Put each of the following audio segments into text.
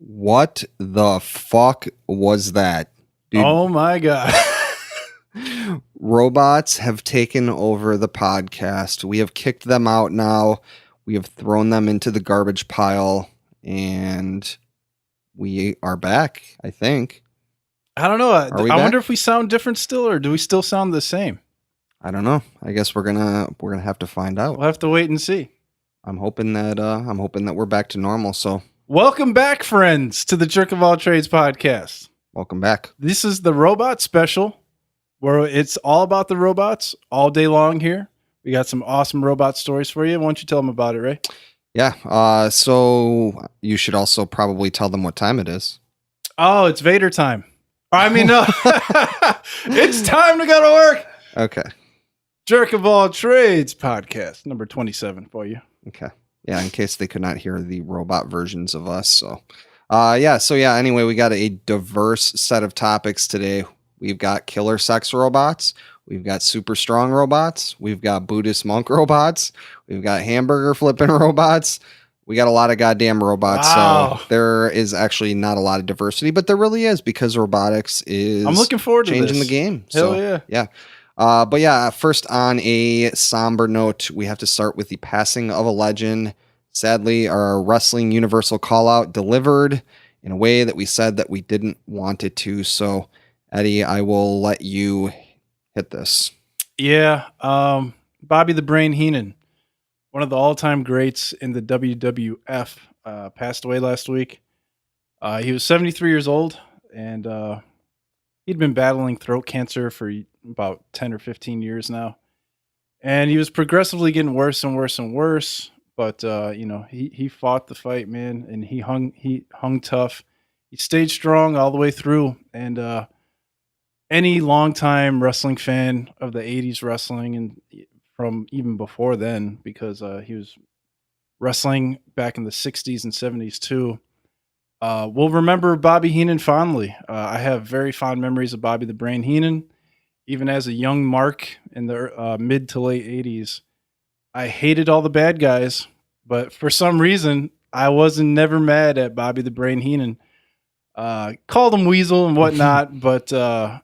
What the fuck was that? Dude, oh my God. Robots have taken over the podcast. We have kicked them out now. We have thrown them into the garbage pile, and we are back, I think. I don't know. I wonder if we sound different still, or do we still sound the same? I don't know. I guess we're gonna have to find out. We'll have to wait and see. I'm hoping that we're back to normal. So welcome back, friends, to the Jerk of All Trades podcast. Welcome back. This is the Robot Special, where it's all about the robots all day long here. We got some awesome robot stories for you. Why don't you tell them about it, Ray? Yeah. So you should also probably tell them what time it is. Oh, it's Vader time. I mean, no. It's time to go to work. Okay. Jerk of All Trades podcast, number 27 for you. Okay. Yeah, in case they could not hear the robot versions of us. So, anyway, we got a diverse set of topics today. We've got killer sex robots. We've got super strong robots. We've got Buddhist Monk robots. We've got hamburger flipping robots. We got a lot of goddamn robots. Wow. So there is actually not a lot of diversity, but there really is, because robotics is I'm looking forward to changing this. the game. Hell so, yeah. First on a somber note, we have to start with the passing of a legend. Sadly, our wrestling universal call out delivered in a way that we said that we didn't want it to. So, Eddie, I will let you hit this. Yeah. Bobby the Brain Heenan, one of the all-time greats in the WWF, passed away last week. He was 73 years old, and he'd been battling throat cancer for about 10 or 15 years now. And he was progressively getting worse and worse and worse. But, he fought the fight, man, and he hung tough. He stayed strong all the way through. And any longtime wrestling fan of the 80s wrestling, and from even before then, because he was wrestling back in the 60s and 70s too, will remember Bobby Heenan fondly. I have very fond memories of Bobby the Brain Heenan. Even as a young Mark in the mid to late 80s, I hated all the bad guys, but for some reason, I wasn't never mad at Bobby the Brain Heenan. Called him Weasel and whatnot, but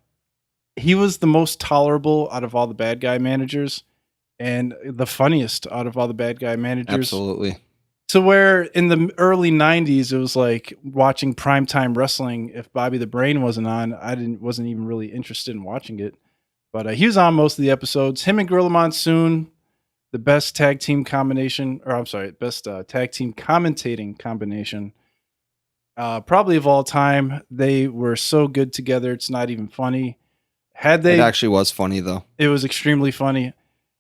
he was the most tolerable out of all the bad guy managers, and the funniest out of all the bad guy managers. Absolutely. To where in the early 90s, it was like watching primetime wrestling. If Bobby the Brain wasn't on, wasn't even really interested in watching it. But he was on most of the episodes. Him and Gorilla Monsoon, the best tag team combination, best tag team commentating combination, probably of all time. They were so good together, it's not even funny. It actually was funny, though. It was extremely funny.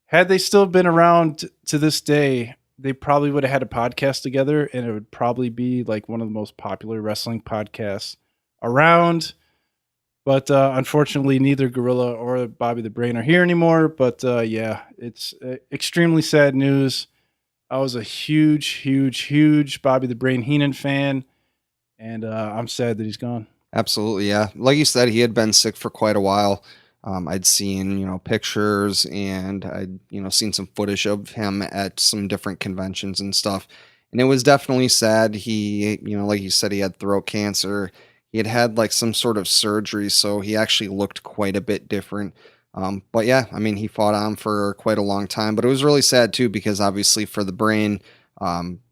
Had they still been around to this day, they probably would have had a podcast together, and it would probably be like one of the most popular wrestling podcasts around. But unfortunately, neither Gorilla or Bobby the Brain are here anymore. But it's extremely sad news. I was a huge Bobby the Brain Heenan fan, and I'm sad that he's gone. Absolutely, yeah. Like you said, he had been sick for quite a while. I'd seen, pictures, and I'd, seen some footage of him at some different conventions and stuff. And it was definitely sad. He, like you said, he had throat cancer. He had like some sort of surgery, so he actually looked quite a bit different. But yeah, I mean, he fought on for quite a long time, but it was really sad too, because obviously for the Brain,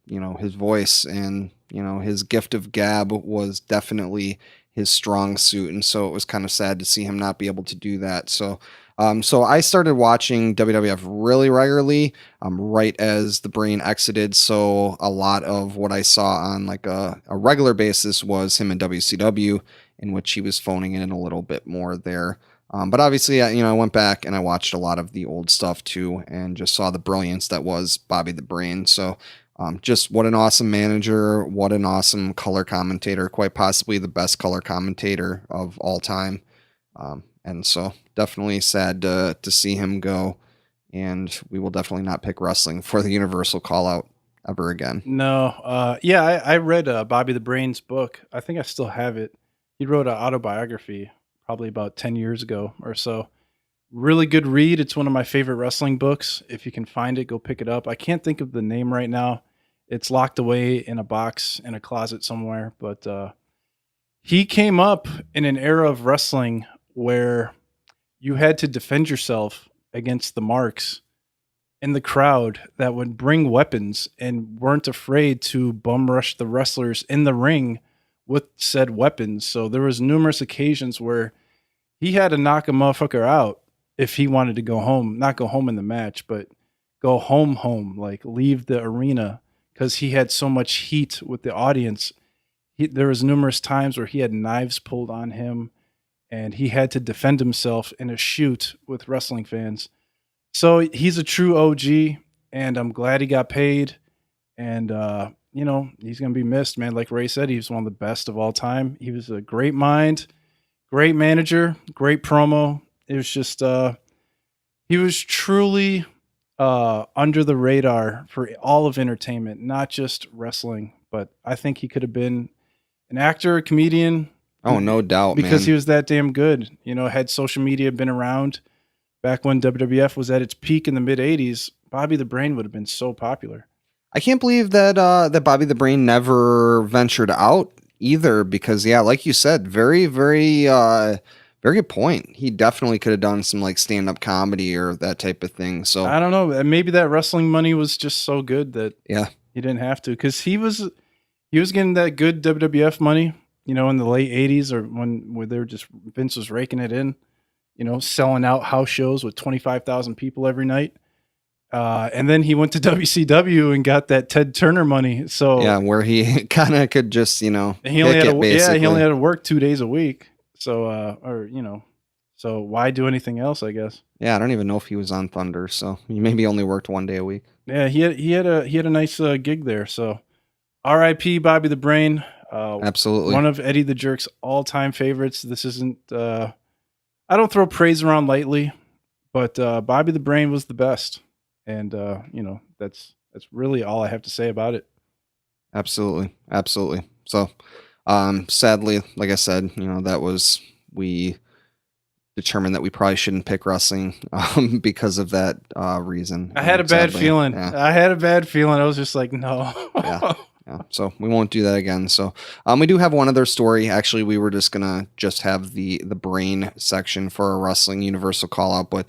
his voice and, his gift of gab was definitely his strong suit. And so it was kind of sad to see him not be able to do that. So I started watching WWF really regularly, right as the Brain exited. So a lot of what I saw on like a regular basis was him in WCW, in which he was phoning in a little bit more there. But obviously, I went back and I watched a lot of the old stuff too, and just saw the brilliance that was Bobby the Brain. So just what an awesome manager, what an awesome color commentator, quite possibly the best color commentator of all time. And so definitely sad to see him go, and we will definitely not pick wrestling for the Universal call out ever again. No. I read Bobby the Brain's book. I think I still have it. He wrote an autobiography probably about 10 years ago or so. Really good read. It's one of my favorite wrestling books. If you can find it, go pick it up. I can't think of the name right now. It's locked away in a box in a closet somewhere. But he came up in an era of wrestling where you had to defend yourself against the marks in the crowd that would bring weapons and weren't afraid to bum rush the wrestlers in the ring with said weapons. So there was numerous occasions where he had to knock a motherfucker out if he wanted to go home, not go home in the match, but go home, like leave the arena, because he had so much heat with the audience. There was numerous times where he had knives pulled on him and he had to defend himself in a shoot with wrestling fans. So he's a true OG, and I'm glad he got paid. And, he's going to be missed, man. Like Ray said, he was one of the best of all time. He was a great mind, great manager, great promo. It was just, he was truly under the radar for all of entertainment, not just wrestling. But I think he could have been an actor, a comedian. Oh, no doubt, because man. he was that damn good. Had social media been around back when WWF was at its peak in the mid 80s, Bobby the Brain would have been so popular. I can't believe that that Bobby the Brain never ventured out either, because yeah, like you said, very, very, very good point. He definitely could have done some like stand-up comedy or that type of thing. So I don't know. Maybe that wrestling money was just so good that yeah, he didn't have to, because he was getting that good WWF money, in the late 80s, or when they were just, Vince was raking it in, selling out house shows with 25,000 people every night. And then he went to WCW and got that Ted Turner money. So yeah, where he kind of could just, he only had to work 2 days a week. So, so why do anything else, I guess? Yeah. I don't even know if he was on Thunder. So he maybe only worked 1 day a week. Yeah. He had a nice gig there. So RIP Bobby the Brain. Absolutely. One of Eddie the Jerk's all time favorites. This isn't, I don't throw praise around lightly, but Bobby the Brain was the best. And, that's really all I have to say about it. Absolutely. Absolutely. So, sadly, like I said, we determined that we probably shouldn't pick wrestling, because of that, reason. I had a bad feeling. Yeah. I had a bad feeling. I was just like, no. Yeah. Yeah, so we won't do that again. So we do have one other story. Actually, we were just gonna have the Brain section for a wrestling universal call out, but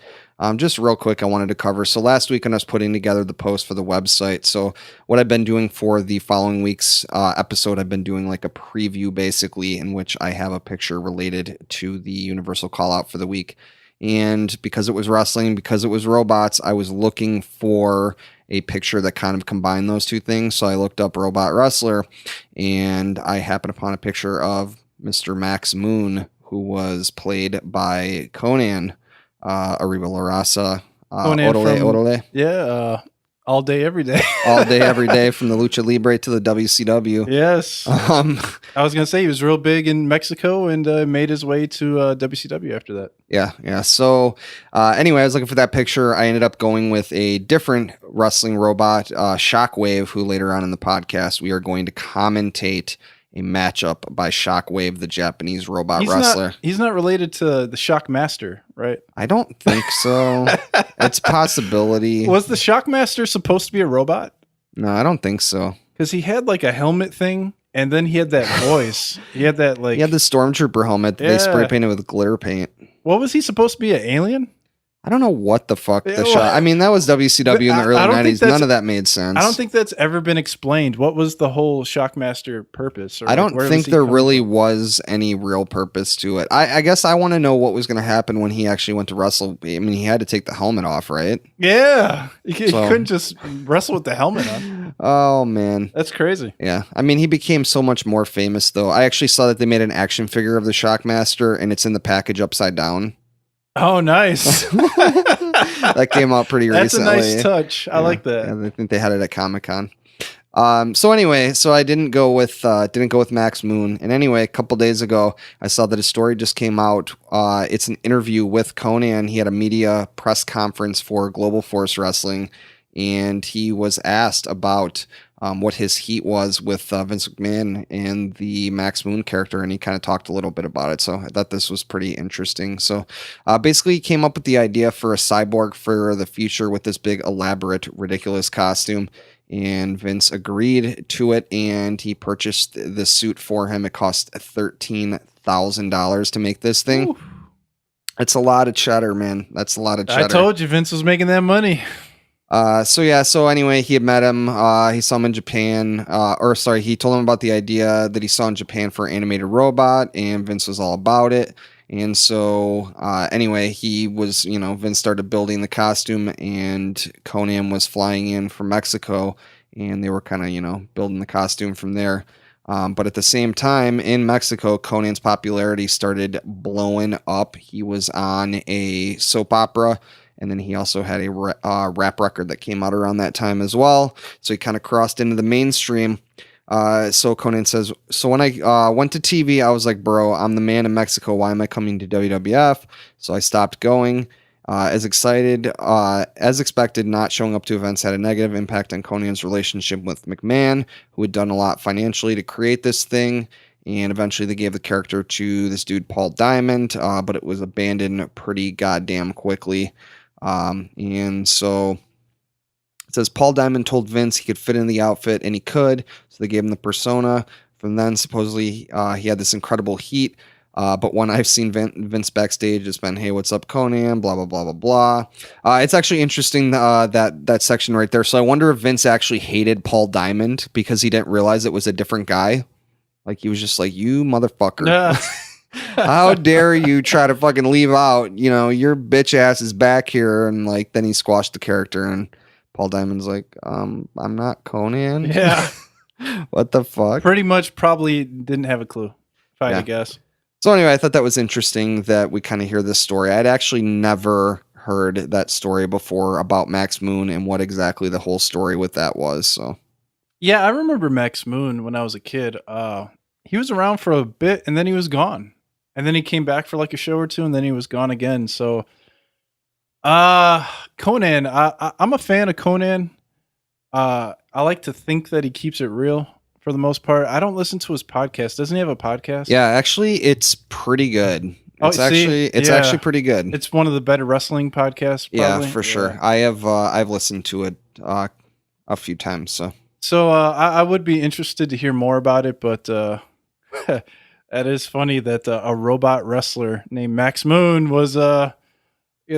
just real quick, I wanted to cover. So last week, when I was putting together the post for the website, so what I've been doing for the following week's episode, I've been doing like a preview, basically, in which I have a picture related to the universal call out for the week. And because it was wrestling, because it was robots, I was looking for a picture that kind of combined those two things. So I looked up robot wrestler, and I happened upon a picture of Mr. Max Moon, who was played by Conan, Arriba La Raza, Orale. Yeah, all day, every day. All day, every day, from the Lucha Libre to the WCW. Yes. I was going to say he was real big in Mexico and made his way to WCW after that. Yeah. So anyway, I was looking for that picture. I ended up going with a different wrestling robot, Shockwave, who later on in the podcast, we are going to commentate a matchup by Shockwave, the Japanese robot wrestler. He's not related to the Shockmaster, right? I don't think so. It's a possibility. Was the Shockmaster supposed to be a robot? No, I don't think so. Because he had like a helmet thing, and then he had that voice. He had the Stormtrooper helmet that they spray painted with glitter paint. What was he supposed to be, an alien? I don't know what the fuck Yeah, the well, shot. I mean, that was WCW in the I early don't think 90s. None of that made sense. I don't think that's ever been explained. What was the whole Shockmaster purpose? Or I don't where was think he there coming really from? was any real purpose to it. I guess I want to know what was going to happen when he actually went to wrestle. I mean, he had to take the helmet off, right? Yeah, he So- couldn't just wrestle with the helmet on. Oh, man. That's crazy. Yeah. I mean, he became so much more famous, though. I actually saw that they made an action figure of the Shockmaster, and it's in the package upside down. Oh, nice. That came out pretty That's recently. a nice touch. I like that. Yeah, I think they had it at Comic-Con. So anyway, I didn't go with Max Moon. And anyway, a couple days ago, I saw that a story just came out. It's an interview with Conan. He had a media press conference for Global Force Wrestling, and he was asked about what his heat was with Vince McMahon and the Max Moon character, and he kind of talked a little bit about it. So I thought this was pretty interesting. So basically, he came up with the idea for a cyborg for the future with this big, elaborate, ridiculous costume. And Vince agreed to it, and he purchased the suit for him. It cost $13,000 to make this thing. Ooh. It's a lot of cheddar, man. That's a lot of cheddar. I told you Vince was making that money. So anyway, he had met him, he saw him in Japan, he told him about the idea that he saw in Japan for an animated robot, and Vince was all about it. And so, anyway, Vince started building the costume, and Conan was flying in from Mexico, and they were kind of, building the costume from there. But at the same time, in Mexico, Conan's popularity started blowing up. He was on a soap opera, and then he also had a rap record that came out around that time as well. So he kind of crossed into the mainstream. So Conan says, so when I went to TV, I was like, bro, I'm the man in Mexico. Why am I coming to WWF? So I stopped going. As expected, not showing up to events had a negative impact on Conan's relationship with McMahon, who had done a lot financially to create this thing. And eventually they gave the character to this dude, Paul Diamond, but it was abandoned pretty goddamn quickly. And so it says Paul Diamond told Vince he could fit in the outfit, and he could. So they gave him the persona. From then, supposedly, he had this incredible heat. But when I've seen Vince backstage, it's been, hey, what's up, Conan? Blah, blah, blah, blah, blah. It's actually interesting that section right there. So I wonder if Vince actually hated Paul Diamond because he didn't realize it was a different guy. Like, he was just like, you motherfucker. How dare you try to fucking leave out, your bitch ass is back here. And like, then he squashed the character, and Paul Diamond's like, I'm not Conan. Yeah. What the fuck? Pretty much probably didn't have a clue, if I had to guess. So anyway, I thought that was interesting that we kind of hear this story. I'd actually never heard that story before about Max Moon and what exactly the whole story with that was. So yeah, I remember Max Moon when I was a kid. He was around for a bit, and then he was gone. And then he came back for like a show or two, and then he was gone again. So, Conan, I'm a fan of Conan. I like to think that he keeps it real for the most part. I don't listen to his podcast. Doesn't he have a podcast? yeah, actually, it's pretty good. It's actually pretty good. It's one of the better wrestling podcasts. Probably. Yeah, for sure. I've listened to it a few times. So I would be interested to hear more about it, but that is funny that a robot wrestler named Max Moon was a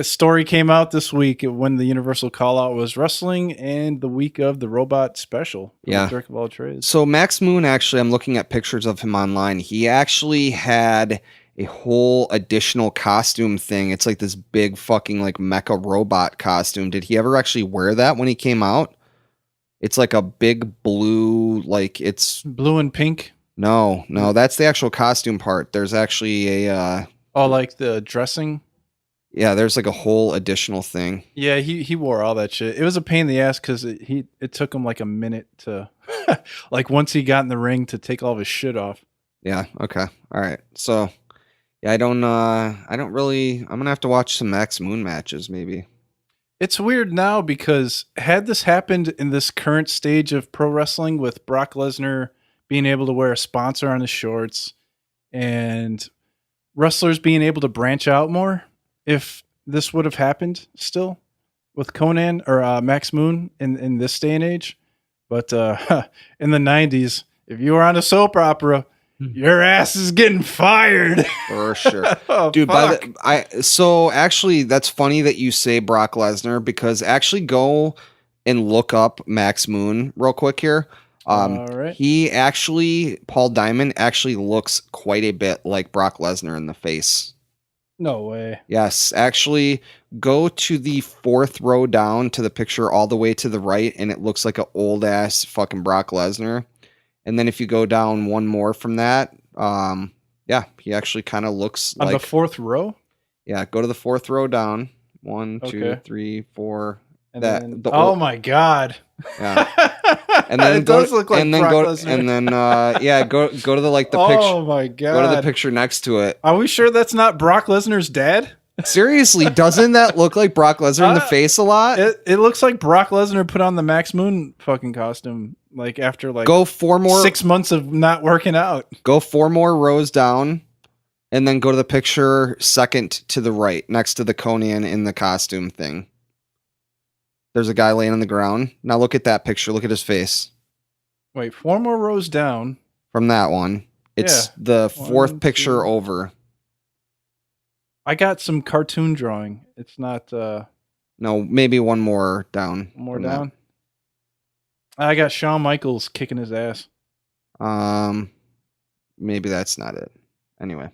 story came out this week when the Universal Callout was wrestling and the week of the Robot Special. Yeah. Jerk of all trades. So Max Moon, actually, I'm looking at pictures of him online. He actually had a whole additional costume thing. It's like this big fucking like mecha robot costume. Did he ever actually wear that when he came out? It's like a big blue, like it's blue and pink. No, that's the actual costume part. There's actually a like the dressing. Yeah, there's like a whole additional thing. Yeah, he wore all that shit. It was a pain in the ass because it took him like a minute to like once he got in the ring to take all of his shit off. Yeah. Okay. All right. So yeah, I don't really. I'm gonna have to watch some Max Moon matches maybe. It's weird now because had this happened in this current stage of pro wrestling with Brock Lesnar being able to wear a sponsor on his shorts and wrestlers being able to branch out more, if this would have happened still with Conan or Max Moon in this day and age. But in the 90s, if you were on a soap opera, Your ass is getting fired. For sure. Oh, Dude, fuck. so actually that's funny that you say Brock Lesnar, because actually go and look up Max Moon real quick here. All right. He actually, Paul Diamond actually looks quite a bit like Brock Lesnar in the face. No way. Yes, actually go to the 4th row down to the picture all the way to the right, and it looks like an old ass fucking Brock Lesnar. And then if you go down one more from that, yeah, he actually kind of looks On like the 4th row? Yeah, go to the 4th row down. 1, 2, Okay. 3, 4. And That then, the oh old, my god. yeah. And then it does look like and then Brock go Lesnar. and then yeah, go to the picture. Oh my god. Go to the picture next to it. Are we sure that's not Brock Lesnar's dad? Seriously, doesn't that look like Brock Lesnar in the face a lot? It looks like Brock Lesnar put on the Max Moon fucking costume like after like Go 4 more 6 months of not working out. Go 4 more rows down, and then go to the picture second to the right, next to the Conan in the costume thing. There's a guy laying on the ground. Now look at that picture. Look at his face. Wait, 4 more rows down. From that one. It's the 4th 1, picture 2. over. I got some cartoon drawing. It's not No, maybe one more down. more from down. I got Shawn Michaels kicking his ass. that. Maybe that's not it. Anyway.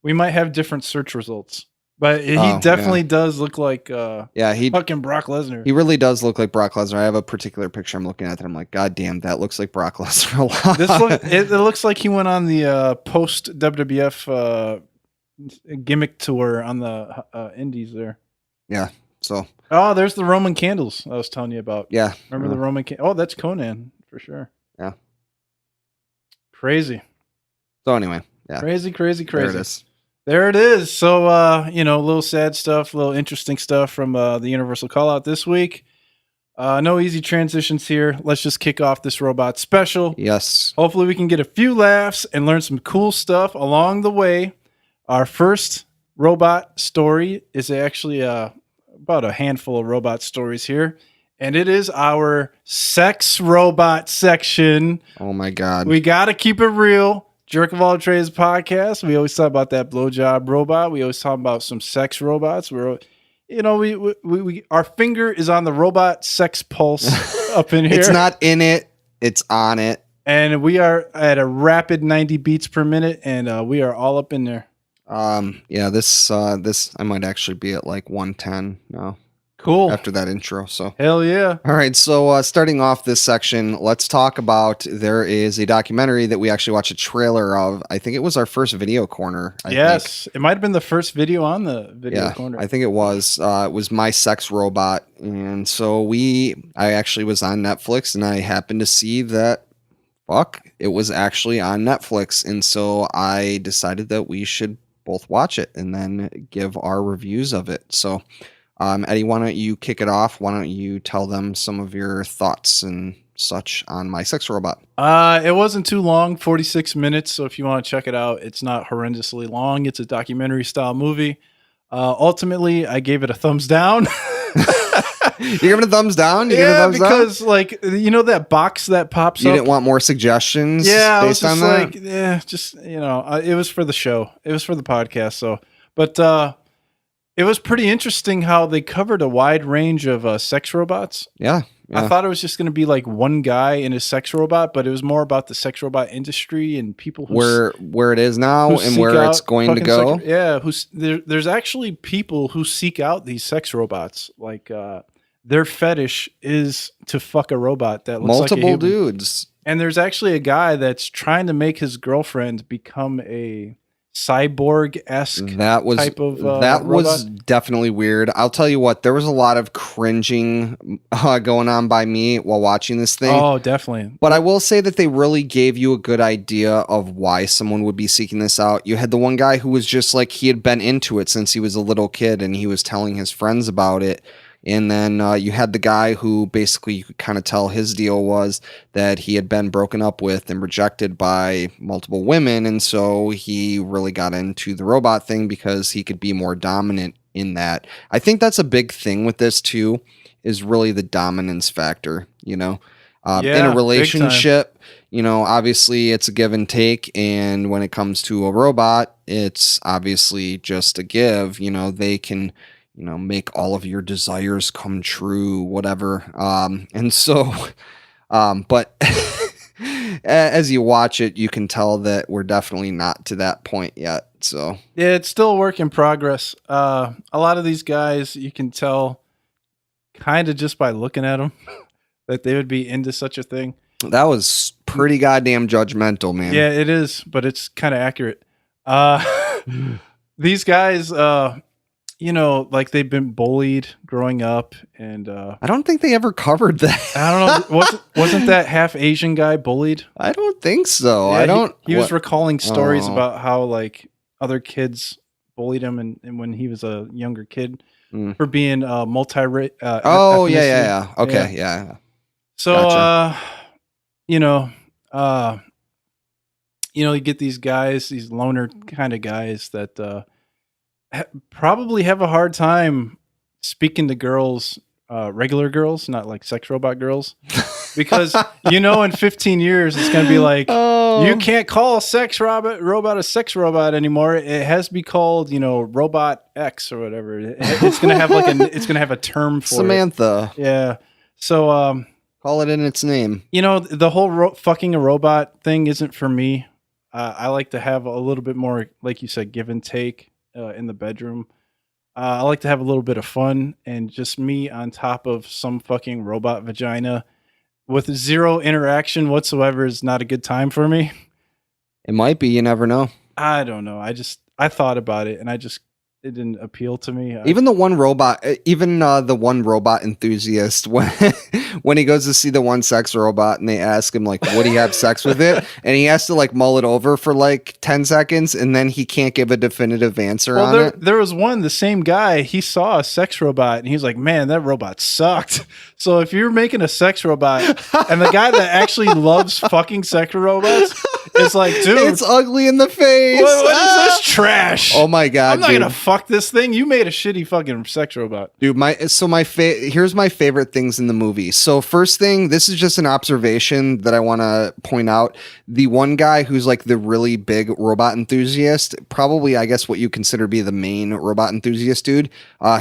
We might have different search results. But he Oh, definitely does look like Yeah, he fucking Brock Lesnar. really does look like Brock Lesnar. I have a particular picture I'm looking at that I'm like, God damn, that looks like Brock Lesnar a lot. It looks like he went on the post WWF gimmick tour on the indies there. Yeah. So Oh, there's the Roman candles I was telling you about. yeah. Remember the Roman Oh, that's Conan for sure. Yeah. Crazy. So anyway, yeah. Crazy. There it is. There it is. So, a little sad stuff, a little interesting stuff from the Universal Callout this week. No easy transitions here. Let's just kick off this robot special. Yes. Hopefully we can get a few laughs and learn some cool stuff along the way. Our first robot story is actually about a handful of robot stories here. And it is our sex robot section. Oh my God. We got to keep it real. Jerk of All Trades podcast. We always talk about that blowjob robot. We always talk about some sex robots. We're, we our finger is on the robot sex pulse up in here. It's not in it. It's on it. And we are at a rapid 90 beats per minute, and we are all up in there. Yeah, this I might actually be at like 110 now. Cool. After that intro. So hell yeah. All right, so starting off this section, let's talk about, there is a documentary that we actually watched a trailer of. I think it was our first video corner. Yes, it might have been the first video on the video corner. I think it was. It was My Sex Robot. And so I actually was on Netflix, and I happened to see that, it was actually on Netflix. And so I decided that we should both watch it and then give our reviews of it. So Eddie, why don't you kick it off? Why don't you tell them some of your thoughts and such on My Sex Robot? It wasn't too long, 46 minutes. So if you want to check it out, it's not horrendously long. It's a documentary style movie. Ultimately, I gave it a thumbs down. You give it a thumbs down? Because like that box that pops up. You didn't want more suggestions? Yeah, based on that? It was for the show. It was for the podcast. So, but it was pretty interesting how they covered a wide range of sex robots. Yeah. I thought it was just going to be like one guy in a sex robot, but it was more about the sex robot industry and people who where it is now and where it's going to go. There's actually people who seek out these sex robots. Like their fetish is to fuck a robot that looks multiple like a human. dudes. And there's actually a guy that's trying to make his girlfriend become a cyborg-esque type of that was robot. Definitely weird. I'll tell you what, there was a lot of cringing going on by me while watching this thing. Oh, definitely. But I will say that they really gave you a good idea of why someone would be seeking this out. You had the one guy who was just like, he had been into it since he was a little kid, and he was telling his friends about it. And then you had the guy who basically, you could kind of tell his deal was that he had been broken up with and rejected by multiple women. And so he really got into the robot thing because he could be more dominant in that. I think that's a big thing with this too, is really the dominance factor, Yeah, In big a time. relationship, you know, obviously it's a give and take. And when it comes to a robot, it's obviously just a give. You know, they can, you know, make all of your desires come true, whatever. And so, but as you watch it, you can tell that we're definitely not to that point yet. So Yeah, it's still a work in progress. A lot of these guys, you can tell kind of just by looking at them that they would be into such a thing. that was pretty goddamn judgmental, man. Yeah, it is, but it's kind of accurate. These guys, you know, like they've been bullied growing up, and I don't think they ever covered that. I don't know, wasn't that half Asian guy bullied? I don't think so. Yeah, I don't. He was recalling stories Oh. about how like other kids bullied him, and when he was a younger kid for being multi. Oh yeah. Okay, yeah. So, Gotcha. you know, you get these guys, these loner kind of guys that probably have a hard time speaking to girls, regular girls, not like sex robot girls, because in 15 years it's gonna be like you can't call a robot a sex robot anymore. It has to be called, Robot X or whatever. It's gonna have it's gonna have a term for Samantha. it. Yeah. So Call it in its name. the whole fucking a robot thing isn't for me. I like to have a little bit more, like you said, give and take in the bedroom. I like to have a little bit of fun, and just me on top of some fucking robot vagina with zero interaction whatsoever is not a good time for me. It might be. You never know. I don't know. I thought about it, and it didn't appeal to me. Even the one robot enthusiast, when he goes to see the one sex robot and they ask him like, would he have sex with it? And he has to like mull it over for like 10 seconds and then he can't give a definitive answer on it. There was the same guy, he saw a sex robot and he's like, man, that robot sucked. So if you're making a sex robot and the guy that actually loves fucking sex robots is like, dude, it's ugly in the face. What is this trash? Oh my God, I'm not going to fuck this thing. You made a shitty fucking sex robot. Dude, here's my favorite things in the movie. So first thing, this is just an observation that I want to point out. The one guy who's like the really big robot enthusiast, probably I guess what you consider to be the main robot enthusiast dude,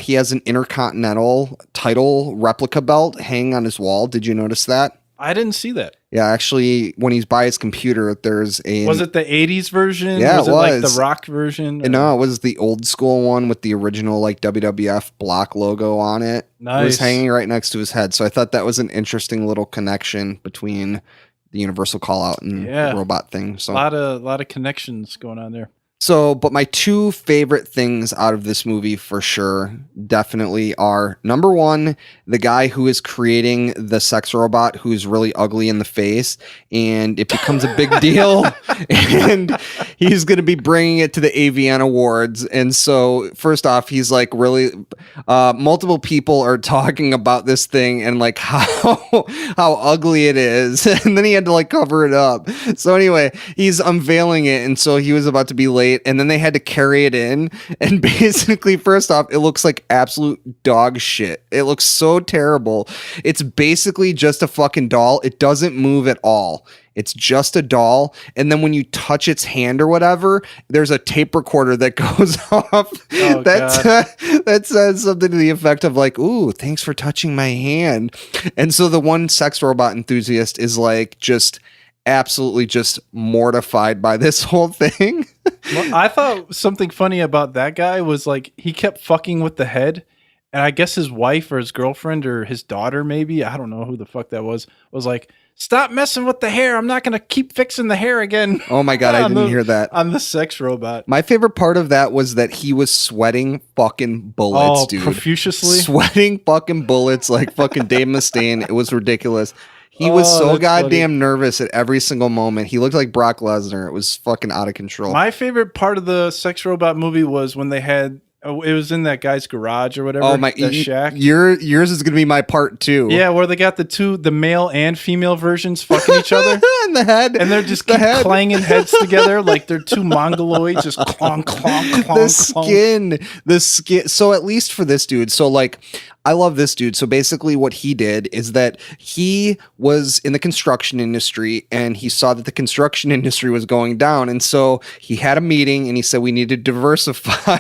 he has an Intercontinental title replica belt hanging on his wall. Did you notice that? I didn't see that. Yeah, actually, when he's by his computer, Was it the 80s version? Yeah, was it like was. the rock version? No, it was the old school one with the original like WWF block logo on it. Nice. It was hanging right next to his head. So I thought that was an interesting little connection between the Universal Call Out and the robot thing. So a lot of connections going on there. So, but my two favorite things out of this movie for sure definitely are, number one, the guy who is creating the sex robot who's really ugly in the face, and it becomes a big deal, and he's going to be bringing it to the AVN Awards. And so, first off, he's like really, multiple people are talking about this thing and like how ugly it is, and then he had to like cover it up. So anyway, he's unveiling it, and so he was about to be late. And then they had to carry it in. And basically, first off, it looks like absolute dog shit. It looks so terrible. It's basically just a fucking doll. It doesn't move at all. It's just a doll. And then when you touch its hand or whatever, there's a tape recorder that goes off that says something to the effect of like, ooh, thanks for touching my hand. And so the one sex robot enthusiast is like just absolutely just mortified by this whole thing. Well, I thought something funny about that guy was like he kept fucking with the head, and I guess his wife or his girlfriend or his daughter, maybe, I don't know who the fuck that was like, stop messing with the hair. I'm not going to keep fixing the hair again. Oh my God, I didn't hear that. On the sex robot. My favorite part of that was that he was sweating fucking bullets, dude. Profusely? Sweating fucking bullets like fucking Dave Mustaine. It was ridiculous. He was so goddamn nervous at every single moment. He looked like Brock Lesnar. It was fucking out of control. My favorite part of the sex robot movie was when they had, it was in that guy's garage or whatever. Oh my, that shack. Yours is going to be my part too. Yeah, where they got the male and female versions fucking each other. And the head. And they're just clanging heads together like they're two mongoloids just clonk, clonk, clonk, The skin. So at least for this dude, so like, I love this dude. So basically what he did is that he was in the construction industry and he saw that the construction industry was going down. And so he had a meeting and he said, we need to diversify.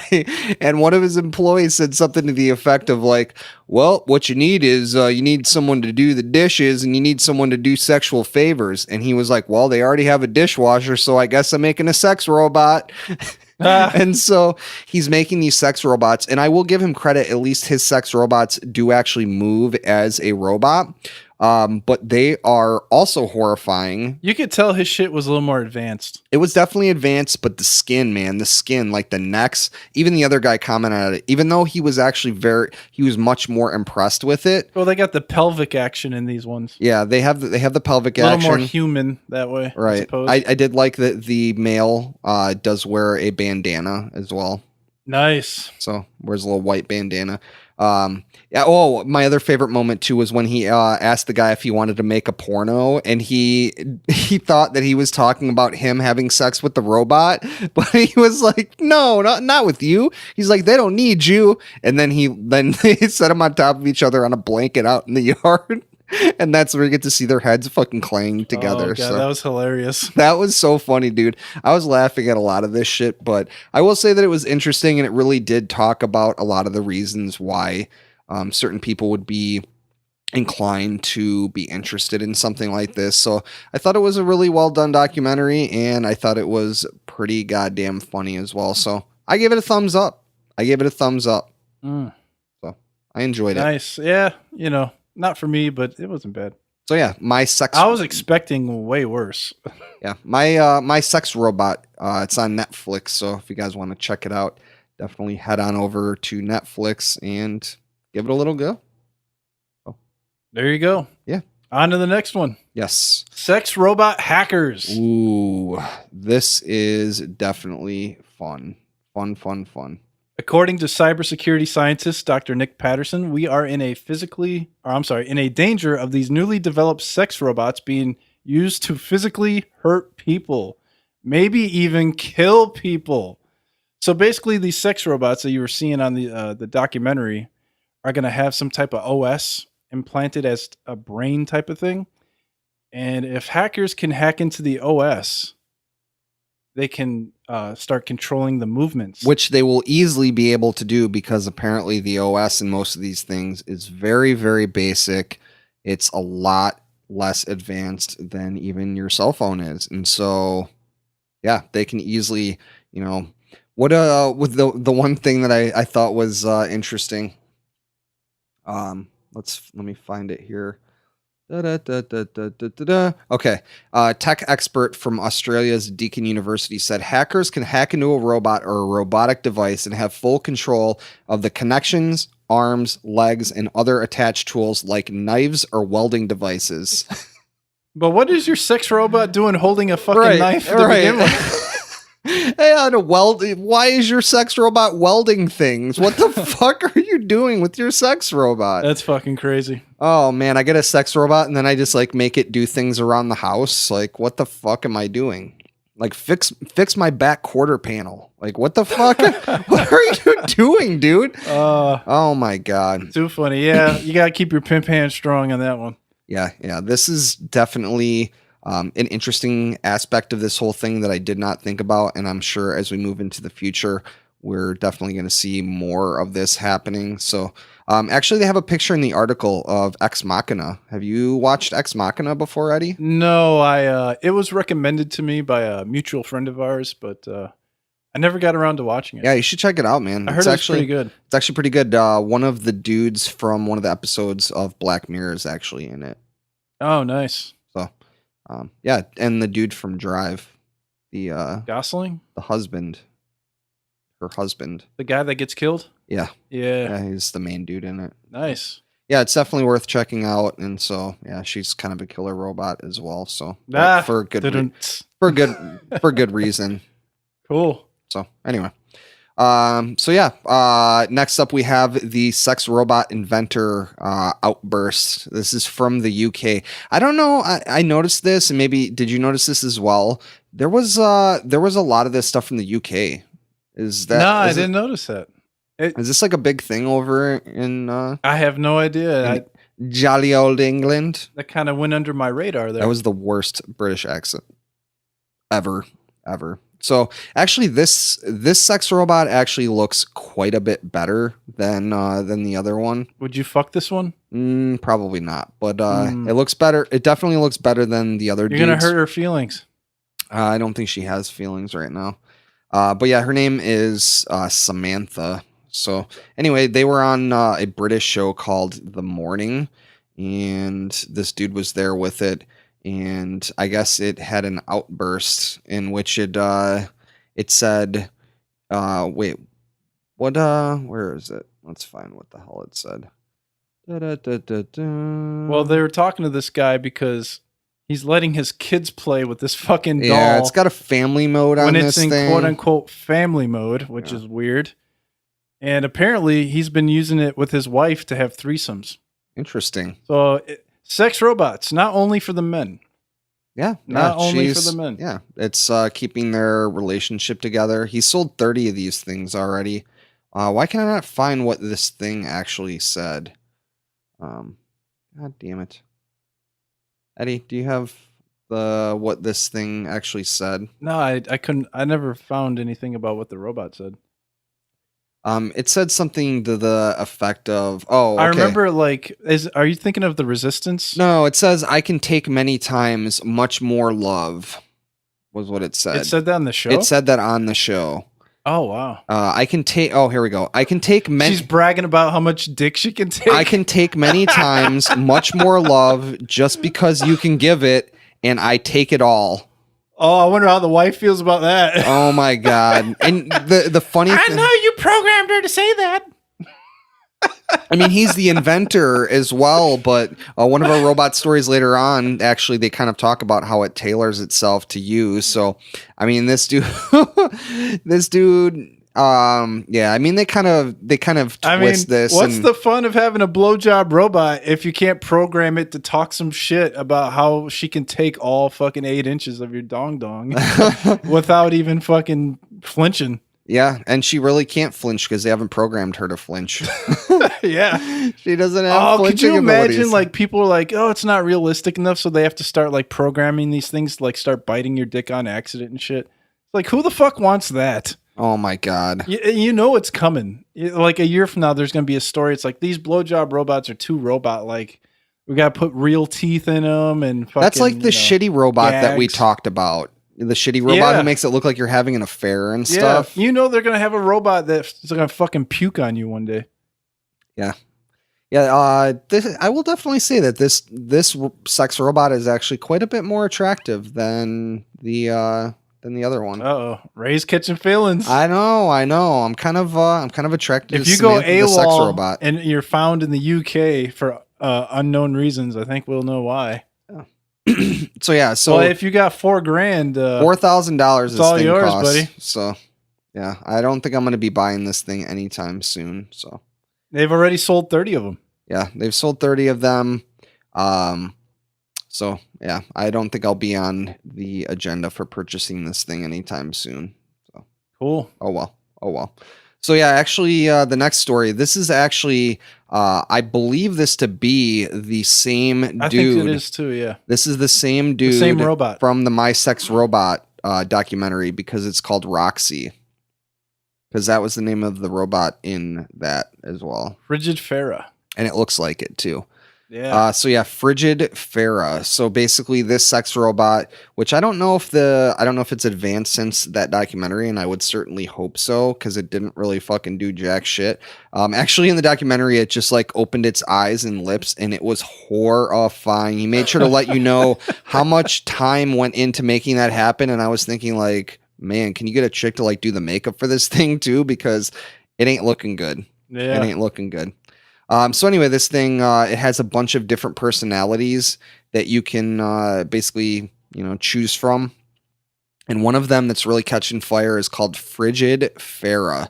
And one of his employees said something to the effect of like, well, what you need is you need someone to do the dishes and you need someone to do sexual favors. And he was like, well, they already have a dishwasher, so I guess I'm making a sex robot. And so he's making these sex robots, and I will give him credit. At least his sex robots do actually move as a robot, but they are also horrifying. You could tell his shit was a little more advanced. It was definitely advanced, but the skin, man, the skin, like the necks, even the other guy commented on it, even though he was actually he was much more impressed with it. Well, they got the pelvic action in these ones. Yeah, they have the pelvic action. A action. little more human that way. Right. I did like that the male does wear a bandana as well. Nice. So wears a little white bandana. Yeah. Oh, my other favorite moment too was when he asked the guy if he wanted to make a porno, and he thought that he was talking about him having sex with the robot, but he was like, no, not with you. He's like, they don't need you. And then they set them on top of each other on a blanket out in the yard. And that's where you get to see their heads fucking clanging together. Oh, God, so that was hilarious. That was so funny, dude. I was laughing at a lot of this shit, but I will say that it was interesting, and it really did talk about a lot of the reasons why certain people would be inclined to be interested in something like this. So I thought it was a really well done documentary, and I thought it was pretty goddamn funny as well. So I gave it a thumbs up. So I enjoyed it. Nice. Yeah, not for me, but it wasn't bad. So yeah, I was expecting way worse. Yeah, my sex robot. It's on Netflix, so if you guys want to check it out, definitely head on over to Netflix and give it a little go. Oh, there you go. Yeah. On to the next one. Yes. Sex robot hackers. Ooh, this is definitely fun. Fun. According to cybersecurity scientist Dr. Nick Patterson, we are in a danger of these newly developed sex robots being used to physically hurt people, maybe even kill people. So basically, these sex robots that you were seeing on the documentary are going to have some type of OS implanted as a brain type of thing. And if hackers can hack into the OS, they can start controlling the movements. Which they will easily be able to do, because apparently the OS in most of these things is very, very basic. It's a lot less advanced than even your cell phone is. And so, yeah, they can easily, with the one thing that I thought was interesting. Let me find it here. Okay. Tech expert from Australia's Deakin University said hackers can hack into a robot or a robotic device and have full control of the connections, arms, legs, and other attached tools like knives or welding devices. But what is your sex robot doing holding a fucking knife to begin with? Hey, why is your sex robot welding things? What the fuck are you doing with your sex robot? That's fucking crazy. Oh man, I get a sex robot and then I just like make it do things around the house. Like, what the fuck am I doing? Like fix my back quarter panel. Like, what the fuck? What are you doing, dude? Oh my God. Too funny. Yeah, you gotta keep your pimp hand strong on that one. Yeah. This is definitely an interesting aspect of this whole thing that I did not think about. And I'm sure as we move into the future, we're definitely going to see more of this happening. So actually, they have a picture in the article of Ex Machina. Have you watched Ex Machina before, Eddie? No, it was recommended to me by a mutual friend of ours, but I never got around to watching it. Yeah, you should check it out, man. I heard it's pretty good. It's actually pretty good. One of the dudes from one of the episodes of Black Mirror is actually in it. Oh, nice. So, yeah, and the dude from Drive, the Gosling, her husband, the guy that gets killed. Yeah, yeah, he's the main dude in it. Nice. Yeah, it's definitely worth checking out. And so, yeah, she's kind of a killer robot as well. So, for good reason. Cool. So, anyway. Next up we have the sex robot inventor outburst. This is from the UK. I don't know. I noticed this, and maybe did you notice this as well? There was a lot of this stuff from the UK. I didn't notice that. Is this like a big thing over in I have no idea. jolly old England? That kind of went under my radar there. That was the worst British accent ever. So actually, this sex robot actually looks quite a bit better than the other one. Would you fuck this one? Probably not, but it looks better. It definitely looks better than the other. You're gonna hurt her feelings. I don't think she has feelings right now. But yeah, her name is Samantha. So anyway, they were on a British show called The Morning, and this dude was there with it. And I guess it had an outburst in which it said, wait, what, where is it? Let's find what the hell it said. Well, they were talking to this guy because he's letting his kids play with this fucking doll. Yeah, it's got a family mode on this thing. When it's in quote unquote family mode, which is weird. And apparently he's been using it with his wife to have threesomes. Interesting. So sex robots, not only for the men. Yeah. Not only for the men. Yeah. It's keeping their relationship together. He sold 30 of these things already. Why can I not find what this thing actually said? God damn it. Eddie, do you have what this thing actually said? No, I couldn't. I never found anything about what the robot said. It said something to the effect of, okay. I remember, like, are you thinking of the Resistance? No, it says, I can take many times much more love, was what it said. It said that on the show? It said that on the show. Oh, wow. I can take, here we go. I can take many. She's bragging about how much dick she can take. I can take many times much more love just because you can give it, and I take it all. Oh, I wonder how the wife feels about that. Oh my God. And the funny thing, I know you programmed her to say that. I mean, he's the inventor as well, but one of our robot stories later on, actually, they kind of talk about how it tailors itself to you. So, I mean, this dude, yeah, I mean, they kind of twist this. What's the fun of having a blowjob robot if you can't program it to talk some shit about how she can take all fucking 8 inches of your dong without even fucking flinching? Yeah, and she really can't flinch because they haven't programmed her to flinch. Yeah, she doesn't have. Oh, could you imagine? Like, people are like, "Oh, it's not realistic enough," so they have to start like programming these things to like start biting your dick on accident and shit. Like, who the fuck wants that? Oh my God! You know it's coming. Like a year from now, there's gonna be a story. It's like these blowjob robots are too robot like. We gotta put real teeth in them and. Fucking, that's like the shitty robot gags. that we talked about. The shitty robot who makes it look like you're having an affair and stuff. You know they're going to have a robot that's going to fucking puke on you one day. Yeah. Yeah, I will definitely say that this sex robot is actually quite a bit more attractive than the other one. Uh-oh. Ray's catching feelings. I know. I'm kind of attracted if to you go Samantha, the sex AWOL robot. and you're found in the UK for unknown reasons, I think we'll know why. So yeah, well, if you got $4,000, $4,000 is all thing yours, costs. buddy. So yeah, I don't think I'm going to be buying this thing anytime soon. So they've already sold 30 of them. Yeah, they've sold 30 of them. So yeah, I don't think I'll be on the agenda for purchasing this thing anytime soon. So cool. Oh well. So yeah, actually, the next story. This is actually, I believe this to be the same dude. I think it is too. Yeah. This is the same dude, the same robot from the My Sex Robot documentary, because it's called Roxy, because that was the name of the robot in that as well. Frigid Farah, and it looks like it too. Yeah. So yeah, Frigid Farah. So basically, this sex robot, which I don't know if it's advanced since that documentary, and I would certainly hope so, because it didn't really fucking do jack shit. Actually, in the documentary, it just like opened its eyes and lips, and it was horrifying. He made sure to let you know how much time went into making that happen, and I was thinking like, man, can you get a chick to like do the makeup for this thing too, because it ain't looking good. Yeah, it ain't looking good. So anyway, this thing, it has a bunch of different personalities that you can basically, choose from. And one of them that's really catching fire is called Frigid Farah.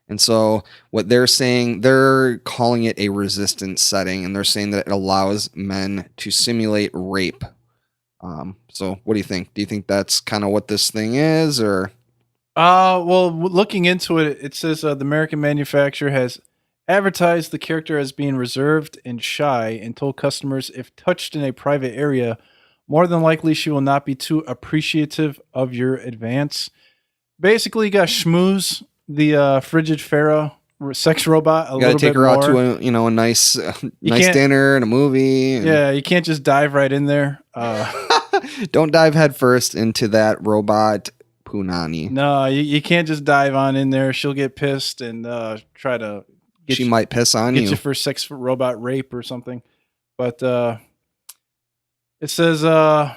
And so what they're saying, they're calling it a resistance setting, and they're saying that it allows men to simulate rape. So what do you think? Do you think that's kind of what this thing is, or? Looking into it, it says the American manufacturer has advertised the character as being reserved and shy and told customers if touched in a private area, more than likely she will not be too appreciative of your advance. Basically, you got schmooze the frigid pharaoh sex robot a You got to little take bit her out more. to a nice nice can't- dinner and a movie. Yeah, you can't just dive right in there. Don't dive headfirst into that robot punani. No, you can't just dive on in there. She'll get pissed and try to She might piss on get you. you for sex robot rape or something. But it says that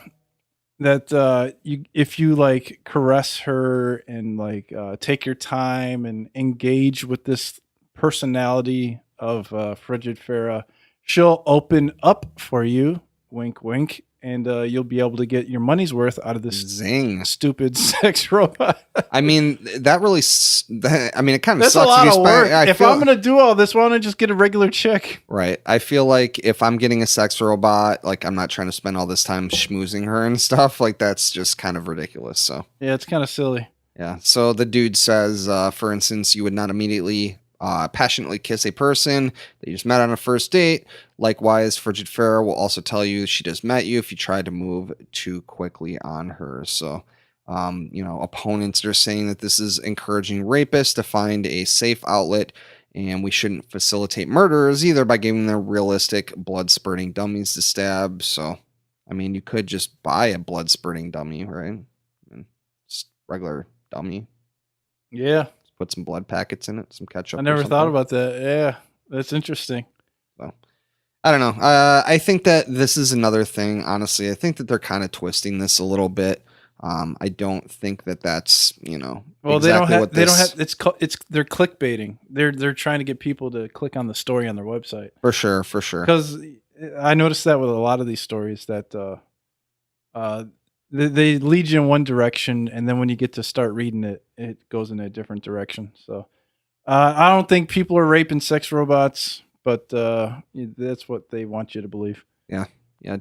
if you like caress her and like take your time and engage with this personality of frigid Farah, she'll open up for you. Wink, wink. And you'll be able to get your money's worth out of this Zing. stupid sex robot. I mean, that really. It kind of That's sucks. a lot of work. If feel, I'm gonna do all this, why don't I just get a regular chick? right, I feel like if I'm getting a sex robot, like I'm not trying to spend all this time schmoozing her and stuff. Like that's just kind of ridiculous. So Yeah, it's kind of silly. yeah. So the dude says, for instance, you would not immediately passionately kiss a person that you just met on a first date. Likewise, Frigid Farah will also tell you she just met you if you try to move too quickly on her. So, opponents are saying that this is encouraging rapists to find a safe outlet, and we shouldn't facilitate murderers either by giving them realistic blood spurting dummies to stab. So, I mean, you could just buy a blood spurting dummy, right? Just regular dummy. Yeah. Put some blood packets in it, some ketchup. I never thought about that. Yeah, that's interesting. So, I don't know. I think that this is another thing. Honestly, I think that they're kind of twisting this a little bit. I don't think that that's Well, exactly they don't have. It's they're clickbaiting. They're trying to get people to click on the story on their website. For sure. Because I noticed that with a lot of these stories that they lead you in one direction, and then when you get to start reading it, it goes in a different direction. So I don't think people are raping sex robots, but that's what they want you to believe. Yeah.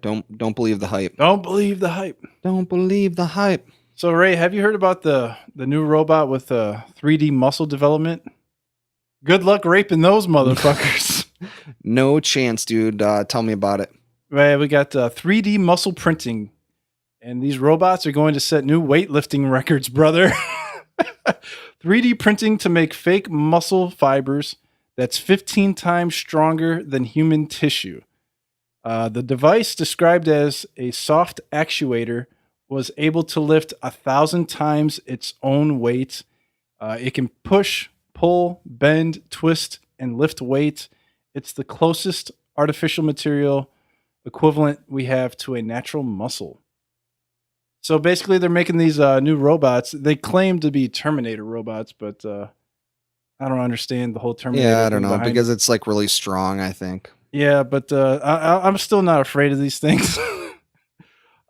Don't believe the hype. Don't believe the hype. Don't believe the hype. So Ray, have you heard about the new robot with 3D muscle development? Good luck raping those motherfuckers. No chance, dude. Tell me about it. Right, we got 3D muscle printing. And these robots are going to set new weightlifting records, brother. 3D printing to make fake muscle fibers that's 15 times stronger than human tissue. The device, described as a soft actuator, was able to lift 1,000 times its own weight. It can push, pull, bend, twist, and lift weight. It's the closest artificial material equivalent we have to a natural muscle. So basically, they're making these new robots. They claim to be Terminator robots, but I don't understand the whole Terminator. Yeah, I don't know, behind because it's like really strong, I think. Yeah, but I'm still not afraid of these things.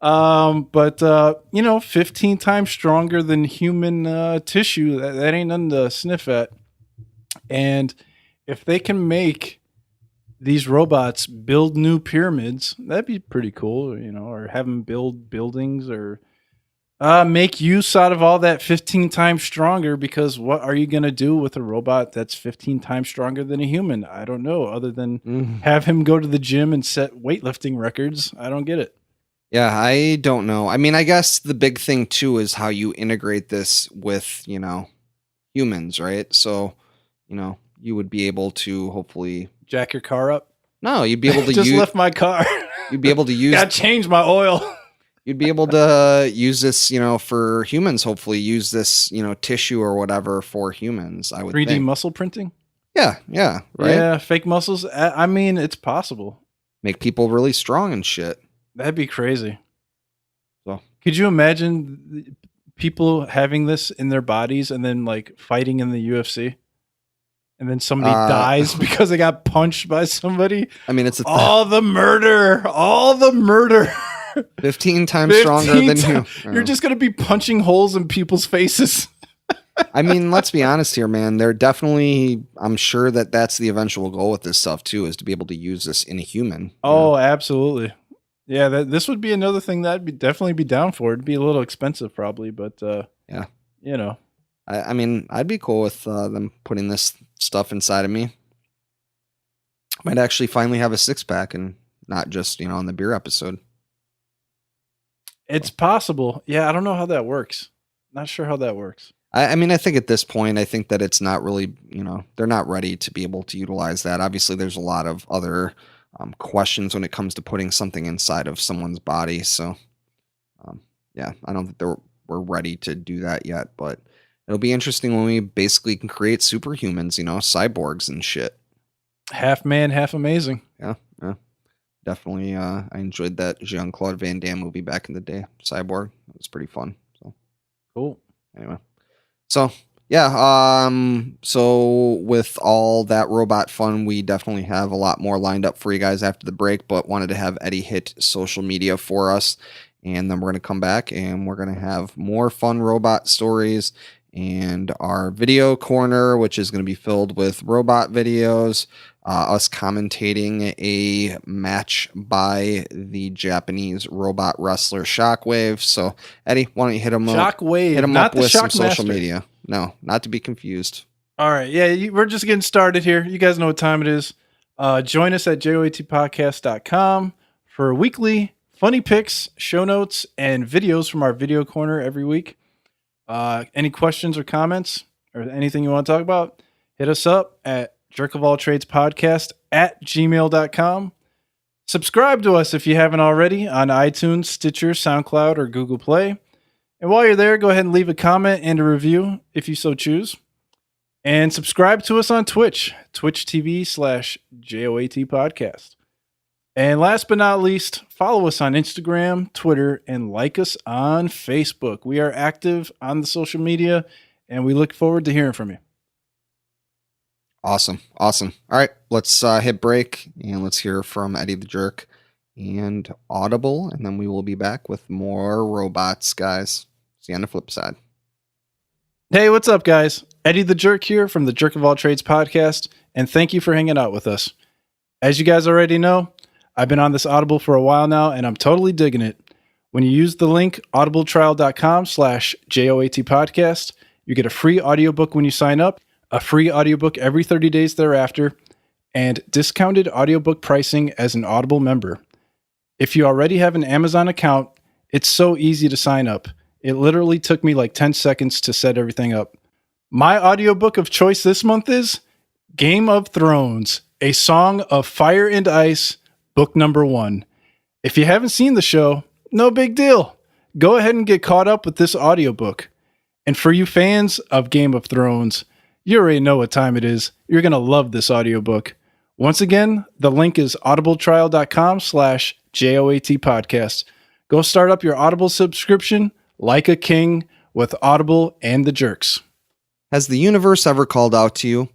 15 times stronger than human tissue. That ain't nothing to sniff at. And if they can make these robots build new pyramids, that'd be pretty cool, or have them build buildings or make use out of all that 15 times stronger, because what are you going to do with a robot that's 15 times stronger than a human? I don't know, other than have him go to the gym and set weightlifting records. I don't get it. Yeah, I don't know. I mean, I guess the big thing too is how you integrate this with, humans, right? So, you would be able to hopefully jack your car up. No, you'd be able to just lift my car. You'd be able to use. Gotta change my oil. You'd be able to use this, for humans. Hopefully, use this, tissue or whatever for humans. I would 3D think. muscle printing. Yeah, right. Yeah, fake muscles. I mean, it's possible. Make people really strong and shit. That'd be crazy. So, could you imagine people having this in their bodies and then like fighting in the UFC? And then somebody dies because they got punched by somebody. I mean, it's all the murder. 15 times stronger than you. You're just going to be punching holes in people's faces. I mean, let's be honest here, man. They're definitely, I'm sure that that's the eventual goal with this stuff too, is to be able to use this in a human. Oh, absolutely. Yeah, this would be another thing that I'd definitely be down for. It'd be a little expensive probably, but yeah. I mean, I'd be cool with them putting this stuff inside of me. Might actually finally have a six pack and not just, on the beer episode. It's possible. Yeah, I don't know how that works. Not sure how that works. I mean, I think at this point, I think that it's not really, they're not ready to be able to utilize that. Obviously, there's a lot of other questions when it comes to putting something inside of someone's body. So, yeah, I don't think we're ready to do that yet, but it'll be interesting when we basically can create superhumans, cyborgs and shit. Half man, half amazing. Yeah. Definitely, I enjoyed that Jean-Claude Van Damme movie back in the day, Cyborg. It was pretty fun. So, cool. Anyway. So, yeah, so with all that robot fun, we definitely have a lot more lined up for you guys after the break, but wanted to have Eddie hit social media for us, and then we're going to come back and we're going to have more fun robot stories and our video corner, which is going to be filled with robot videos, us commentating a match by the Japanese robot wrestler Shockwave. So, Eddie, why don't you hit him up? Shockwave, hit him not up the with some social Shockmaster. media. No, not to be confused. All right. Yeah, we're just getting started here. You guys know what time it is. Join us at joatpodcast.com for weekly funny pics, show notes, and videos from our video corner every week. Any questions or comments or anything you want to talk about, hit us up at jerkofalltradespodcast@gmail.com. Subscribe to us if you haven't already on iTunes, Stitcher, SoundCloud, or Google Play. And while you're there, go ahead and leave a comment and a review if you so choose. And subscribe to us on Twitch, twitch.tv/JOAT podcast. And last but not least, follow us on Instagram, Twitter, and like us on Facebook. We are active on the social media, and we look forward to hearing from you. Awesome. All right, let's hit break, and let's hear from Eddie the Jerk and Audible, and then we will be back with more robots, guys. See you on the flip side. Hey, what's up, guys? Eddie the Jerk here from the Jerk of All Trades podcast, and thank you for hanging out with us. As you guys already know, I've been on this Audible for a while now, and I'm totally digging it. When you use the link audibletrial.com/JOAT podcast, you get a free audiobook when you sign up, a free audiobook every 30 days thereafter, and discounted audiobook pricing as an Audible member. If you already have an Amazon account, it's so easy to sign up. It literally took me like 10 seconds to set everything up. My audiobook of choice this month is Game of Thrones, A Song of Fire and Ice, book number 1. If you haven't seen the show, no big deal. Go ahead and get caught up with this audiobook. And for you fans of Game of Thrones, you already know what time it is. You're going to love this audiobook. Once again, the link is audibletrial.com/JOAT podcast. Go start up your Audible subscription like a king with Audible and the Jerks. Has the universe ever called out to you?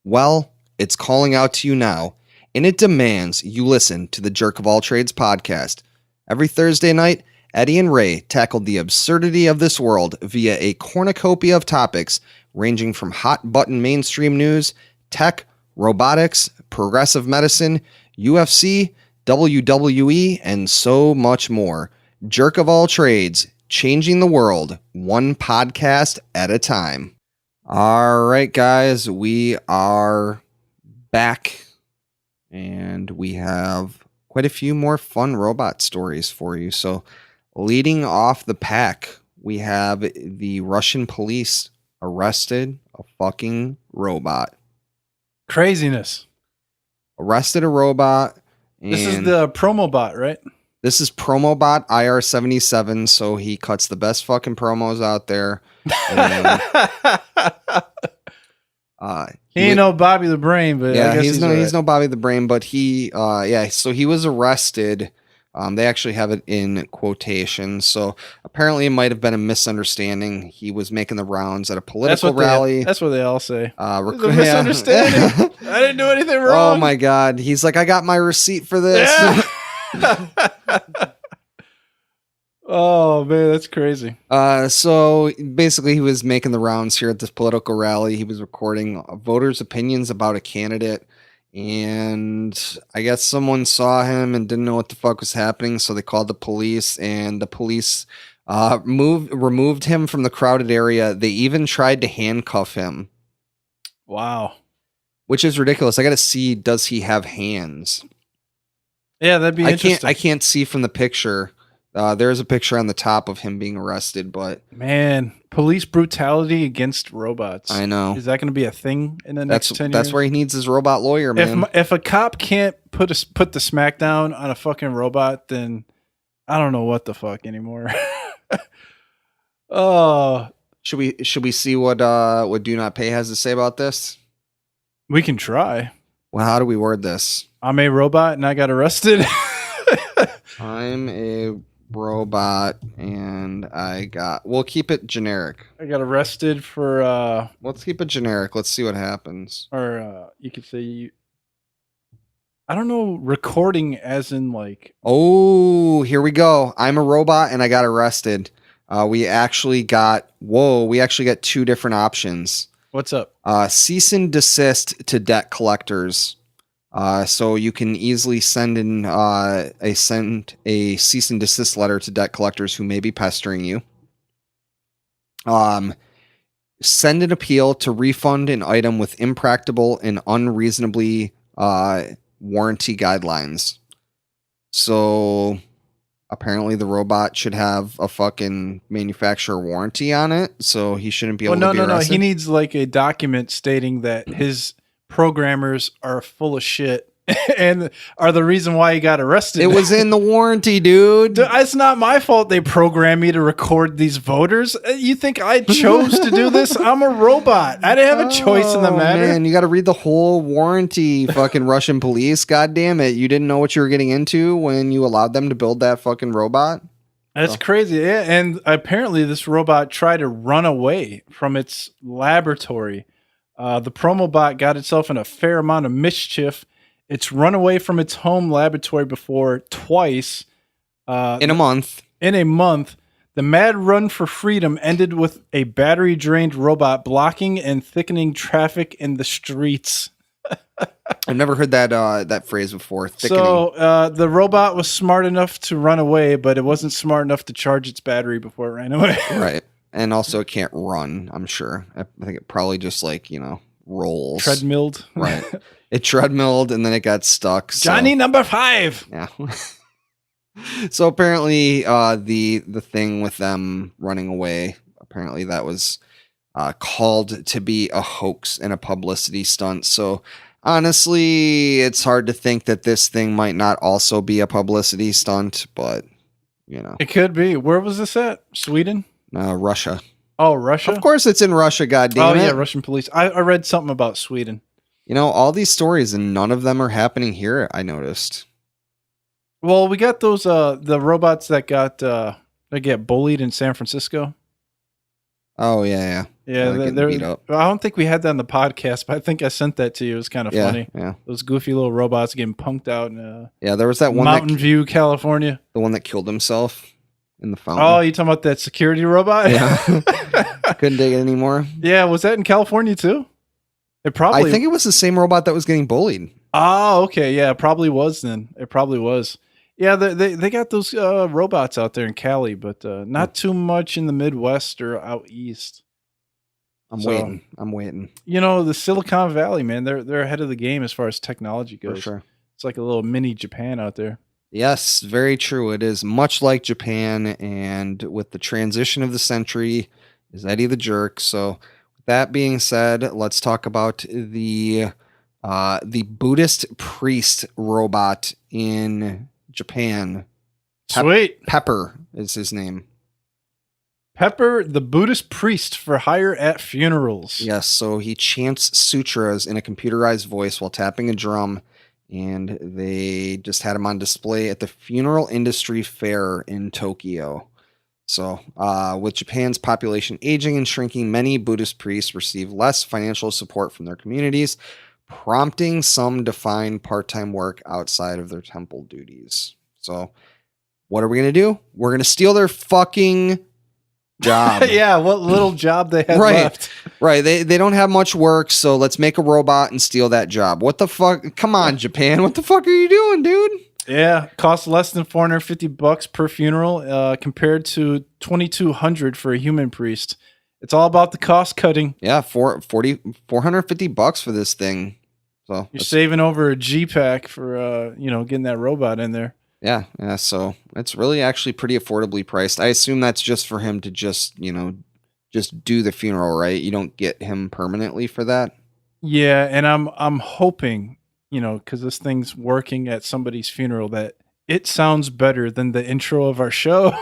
Well, it's calling out to you now, and it demands you listen to the Jerk of All Trades podcast. Every Thursday night, Eddie and Ray tackled the absurdity of this world via a cornucopia of topics ranging from hot-button mainstream news, tech, robotics, progressive medicine, UFC, WWE, and so much more. Jerk of All Trades, changing the world, one podcast at a time. All right, guys, we are back, and we have quite a few more fun robot stories for you. So, leading off the pack, we have the Russian police arrested a fucking robot. Craziness. Arrested a robot. And This is the promo bot, right? This is Promobot IR77, so he cuts the best fucking promos out there. He ain't no Bobby the Brain, but yeah, I guess he's no Bobby the Brain, but so he was arrested. They actually have it in quotations, so apparently it might have been a misunderstanding. He was making the rounds at a political rally. That's what they all say. It's a misunderstanding. I didn't do anything wrong. Oh my god, he's like, I got my receipt for this. Yeah. Oh man, that's crazy. So basically he was making the rounds here at this political rally. He was recording voters' opinions about a candidate, and I guess someone saw him and didn't know what the fuck was happening, so they called the police, and the police Removed him from the crowded area. They even tried to handcuff him. Wow. Which is ridiculous. I got to see, does he have hands? Yeah, that'd be interesting. I can't see from the picture. There's a picture on the top of him being arrested, but man, police brutality against robots. I know. Is that going to be a thing in the next 10 years? That's where he needs his robot lawyer, man. If a cop can't put the smackdown on a fucking robot, then I don't know what the fuck anymore. Oh, should we see what Do Not Pay has to say about this? We can try. Well, how do we word this? I'm a robot and I got arrested. I'm a robot and we'll keep it generic. I got arrested for let's keep it generic. Let's see what happens. Or you could say I don't know, recording as in like, oh, here we go. I'm a robot and I got arrested. We actually got two different options. What's up? Cease and desist to debt collectors. So you can easily send a cease and desist letter to debt collectors who may be pestering you. Send an appeal to refund an item with impractical and unreasonably warranty guidelines. So apparently the robot should have a fucking manufacturer warranty on it, so he shouldn't be able to be arrested. No. He needs like a document stating that his programmers are full of shit and are the reason why he got arrested. It was in the warranty, dude. It's not my fault they programmed me to record these voters. You think I chose to do this? I'm a robot. I didn't have a choice in the matter. Man, you got to read the whole warranty, fucking Russian police. God damn it. You didn't know what you were getting into when you allowed them to build that fucking robot? That's crazy. Yeah, and apparently this robot tried to run away from its laboratory. The promo bot got itself in a fair amount of mischief. It's run away from its home laboratory before twice. In a month. In a month. The mad run for freedom ended with a battery-drained robot blocking and thickening traffic in the streets. I've never heard that phrase before. Thickening. So the robot was smart enough to run away, but it wasn't smart enough to charge its battery before it ran away. Right. And also it can't run, I'm sure. I think it probably just rolls. Treadmilled. Right. It treadmilled and then it got stuck. Johnny number 5. Yeah. So apparently the thing with them running away, apparently that was called to be a hoax and a publicity stunt. So honestly, it's hard to think that this thing might not also be a publicity stunt, but it could be. Where was this at? Sweden? Russia. Oh, Russia? Of course it's in Russia, goddamn it. Oh, yeah, Russian police. I read something about Sweden. All these stories and none of them are happening here, I noticed. Well, we got those the robots that get bullied in San Francisco. Oh, yeah. Yeah, they're beat up. I don't think we had that on the podcast, but I think I sent that to you. It was kind of funny. Yeah. Those goofy little robots getting punked out in there was that one Mountain View, California. The one that killed himself in the fountain. Oh, you talking about that security robot? Yeah. Couldn't dig it anymore. Yeah, was that in California too? I think it was the same robot that was getting bullied. Oh, okay. Yeah, it probably was then. It probably was. Yeah, they got those robots out there in Cali, but not too much in the Midwest or out east. I'm waiting. The Silicon Valley, man, they're ahead of the game as far as technology goes. For sure. It's like a little mini Japan out there. Yes, very true. It is much like Japan, and with the transition of the century is Eddie the Jerk. So that being said, let's talk about the Buddhist priest robot in Japan. Sweet. Pepper is his name. Pepper, the Buddhist priest for hire at funerals. Yes, so he chants sutras in a computerized voice while tapping a drum, and they just had him on display at the Funeral Industry Fair in Tokyo. So, with Japan's population aging and shrinking, many Buddhist priests receive less financial support from their communities, prompting some to find part-time work outside of their temple duties. So, what are we going to do? We're going to steal their fucking job. Yeah, what little job they had left. Right. They don't have much work, so let's make a robot and steal that job. What the fuck? Come on, Japan. What the fuck are you doing, dude? Yeah, costs less than $450 per funeral, compared to $2,200 for a human priest. It's all about the cost cutting. Yeah, $450 for this thing. So You're saving over a G pack for getting that robot in there. yeah. So it's really actually pretty affordably priced. I assume that's just for him to just do the funeral, right? You don't get him permanently for that. Yeah, and I'm hoping, because this thing's working at somebody's funeral, that it sounds better than the intro of our show.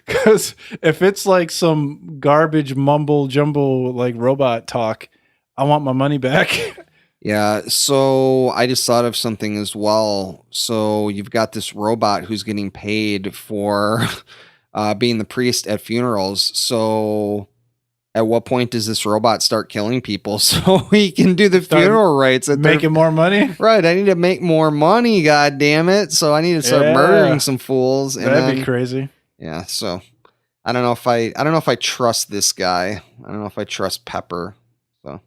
Because if it's like some garbage mumble jumble like robot talk, I want my money back. Yeah, so I just thought of something as well. So you've got this robot who's getting paid for being the priest at funerals. So at what point does this robot start killing people so he can do the funeral rites? Making more money? Right, I need to make more money, god damn it. So I need to start murdering some fools. That'd be crazy. Yeah, so I don't know if I trust this guy. I don't know if I trust Pepper. So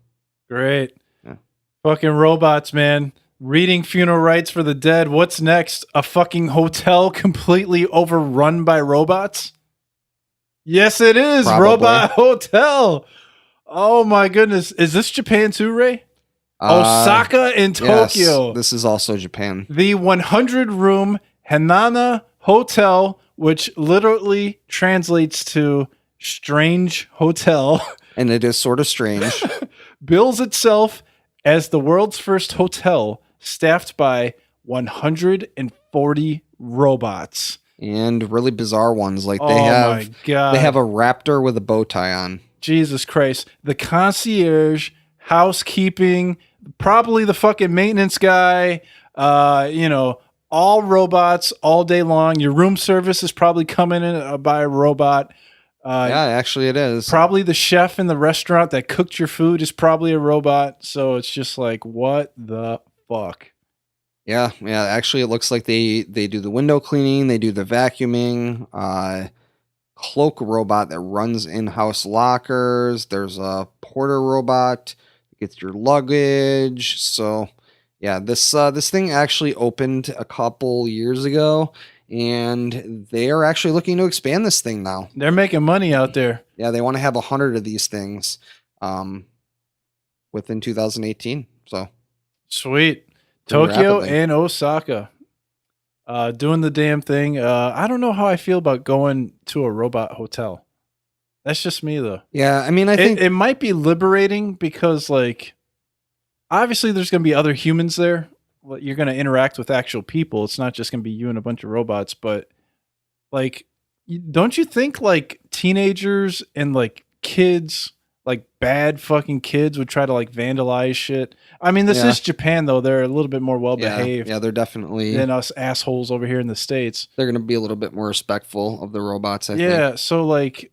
great. Yeah. Fucking robots, man. Reading funeral rites for the dead. What's next? A fucking hotel completely overrun by robots? Yes, it is. Probably. Robot Hotel. Oh my goodness. Is this Japan too, Ray? Osaka and Tokyo. Yes, this is also Japan. The 100-room Heenan Hotel, which literally translates to strange hotel. And it is sort of strange. Bills itself as the world's first hotel staffed by 140 robots. And really bizarre ones. Like my God. They have a raptor with a bow tie on. Jesus Christ. The concierge, housekeeping, probably the fucking maintenance guy, all robots all day long. Your room service is probably coming in by a robot. Yeah, actually it is. Probably the chef in the restaurant that cooked your food is probably a robot. So it's just like, what the fuck? Yeah. Actually, it looks like they do the window cleaning. They do the vacuuming. Cloak robot that runs in-house lockers. There's a porter robot that gets your luggage. So yeah, this thing actually opened a couple years ago, and they are actually looking to expand this thing now. They're making money out there. Yeah, they want to have 100 of these things within 2018. So sweet. Tokyo and Osaka doing the damn thing. I don't know how I feel about going to a robot hotel. That's just me, though. Yeah, I mean, I think it might be liberating because, like, obviously there's going to be other humans there. You're going to interact with actual people. It's not just going to be you and a bunch of robots. But, like, don't you think, like, teenagers and, like, kids, like, bad fucking kids would try to, like, vandalize shit? I mean, this is Japan, though. They're a little bit more well-behaved. Yeah, they're definitely than us assholes over here in the States. They're going to be a little bit more respectful of the robots, I think. Yeah, so, like,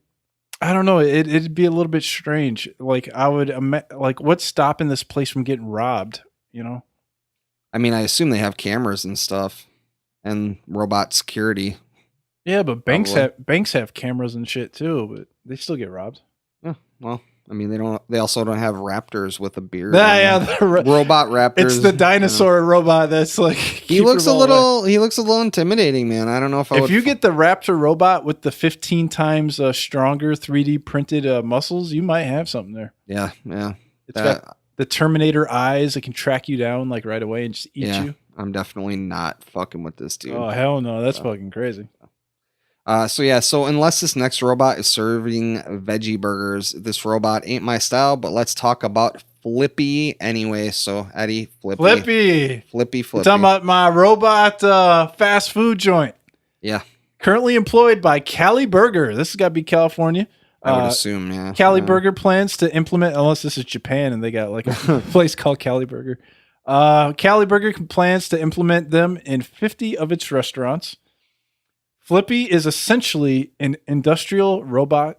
I don't know. It'd be a little bit strange. Like, I would like, what's stopping this place from getting robbed? I mean, I assume they have cameras and stuff, and robot security. Yeah, but banks have cameras and shit too, but they still get robbed. Yeah, well, I mean, they also don't have raptors with a beard. The robot raptors. It's the dinosaur robot that's like he looks a little intimidating, man. I don't know if you get the raptor robot with the 15 times stronger 3D printed muscles, you might have something there. Yeah. It's got the Terminator eyes that can track you down like right away and just eat you. I'm definitely not fucking with this dude. Oh hell no, that's fucking crazy. So unless this next robot is serving veggie burgers, this robot ain't my style, but let's talk about Flippy anyway. So Eddie, Flippy. You're talking about my robot fast food joint. Yeah. Currently employed by Cali Burger. This has got to be California. I would assume, yeah. Cali Burger plans to implement, unless this is Japan and they got like a place called Cali Burger. Cali Burger plans to implement them in 50 of its restaurants. Flippy is essentially an industrial robotic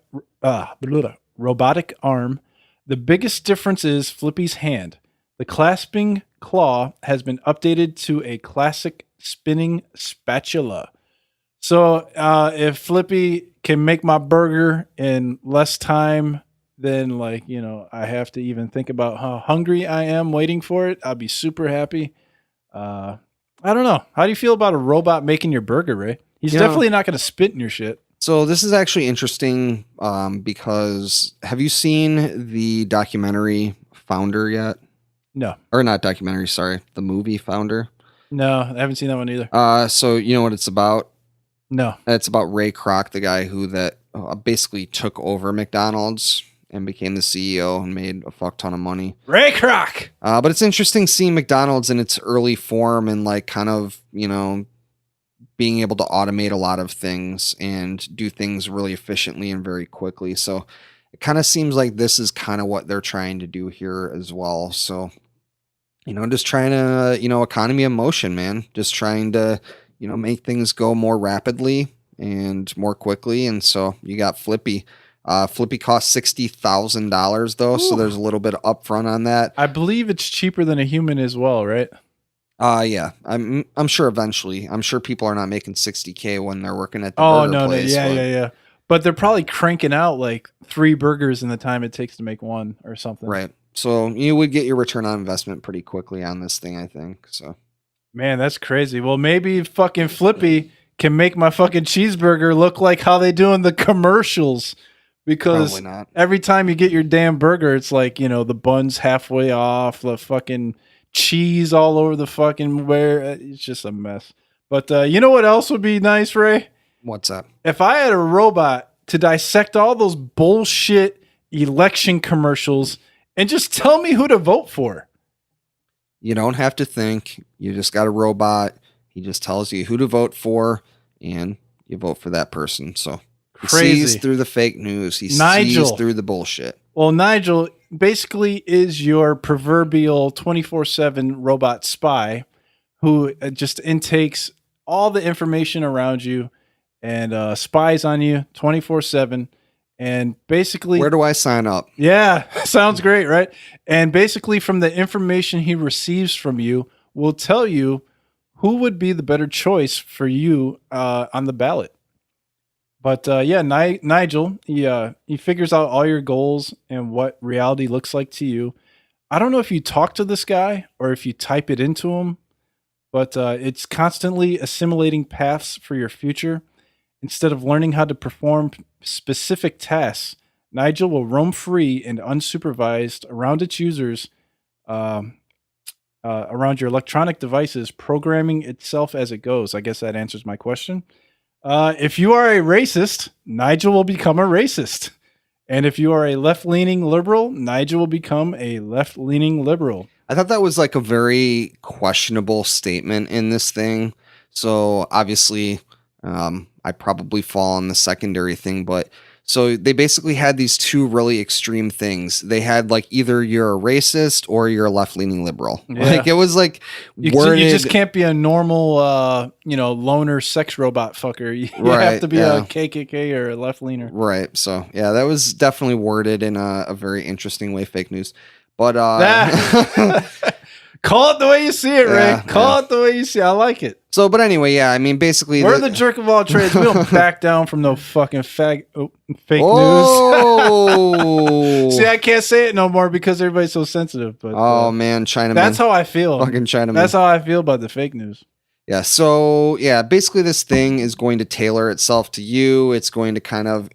arm. The biggest difference is Flippy's hand. The clasping claw has been updated to a classic spinning spatula. So if Flippy can make my burger in less time than I have to even think about how hungry I am waiting for it, I'll be super happy. I don't know. How do you feel about a robot making your burger, Ray? He's definitely not going to spit in your shit. So this is actually interesting because have you seen the documentary Founder yet? No. Or not documentary, sorry, the movie Founder. No, I haven't seen that one either. So you know what it's about? No. It's about Ray Kroc, the guy who basically took over McDonald's and became the CEO and made a fuck ton of money. Ray Kroc! But it's interesting seeing McDonald's in its early form and like kind of, being able to automate a lot of things and do things really efficiently and very quickly. So it kind of seems like this is kind of what they're trying to do here as well. So, just trying to, economy of motion, man, just trying to, make things go more rapidly and more quickly. And so you got Flippy. Flippy costs $60,000 though. Ooh. So there's a little bit of upfront on that. I believe it's cheaper than a human as well, right? Yeah. I'm sure eventually. I'm sure people are not making $60K when they're working at the burger place. Yeah. But they're probably cranking out like 3 burgers in the time it takes to make one or something. Right. So you would get your return on investment pretty quickly on this thing, I think. So, man, that's crazy. Well, maybe fucking Flippy can make my fucking cheeseburger look like how they do in the commercials. Because every time you get your damn burger, it's like, the bun's halfway off, the fucking cheese all over the fucking it's just a mess. But you know what else would be nice, Ray? What's up? If I had a robot to dissect all those bullshit election commercials and just tell me who to vote for. You don't have to think. You just got a robot. He just tells you who to vote for, and you vote for that person. So he sees through the fake news. He sees through the bullshit. Well, Nigel basically is your proverbial 24/7 robot spy who just intakes all the information around you and spies on you 24/7. And basically, where do I sign up? Yeah, sounds great, right? And basically, from the information he receives from you, will tell you who would be the better choice for you on the ballot. But Nigel, he figures out all your goals and what reality looks like to you. I don't know if you talk to this guy or if you type it into him, but it's constantly assimilating paths for your future. Instead of learning how to perform specific tasks, Nigel will roam free and unsupervised around its users, around your electronic devices, programming itself as it goes. I guess that answers my question. If you are a racist, Nigel will become a racist. And if you are a left-leaning liberal, Nigel will become a left-leaning liberal. I thought that was like a very questionable statement in this thing. So obviously, I probably fall on the secondary thing, but so they basically had these two really extreme things. They had like either you're a racist or you're a left-leaning liberal. Yeah. Like it was like you just can't be a normal, loner sex robot fucker. You have to be a KKK or a left-leaner. Right. So yeah, that was definitely worded in a very interesting way, fake news. But call it the way you see it, Ray. Call it the way you see it. I like it. So, but anyway, yeah, I mean, basically... We're the jerk of all trades. We don't back down from no fucking fake news. See, I can't say it no more because everybody's so sensitive. But man, Chinaman. That's how I feel. Fucking Chinaman. That's how I feel about the fake news. Yeah, so, yeah, basically this thing is going to tailor itself to you. It's going to kind of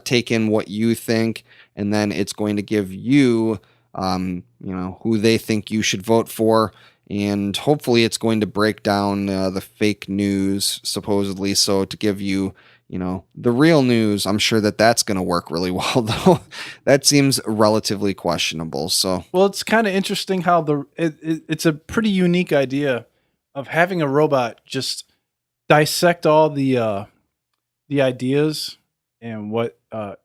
take in what you think, and then it's going to give you, who they think you should vote for. And hopefully it's going to break down the fake news, supposedly. So to give you, the real news, I'm sure that's going to work really well, though. That seems relatively questionable. So, well, it's kind of interesting how it's a pretty unique idea of having a robot just dissect all the ideas and what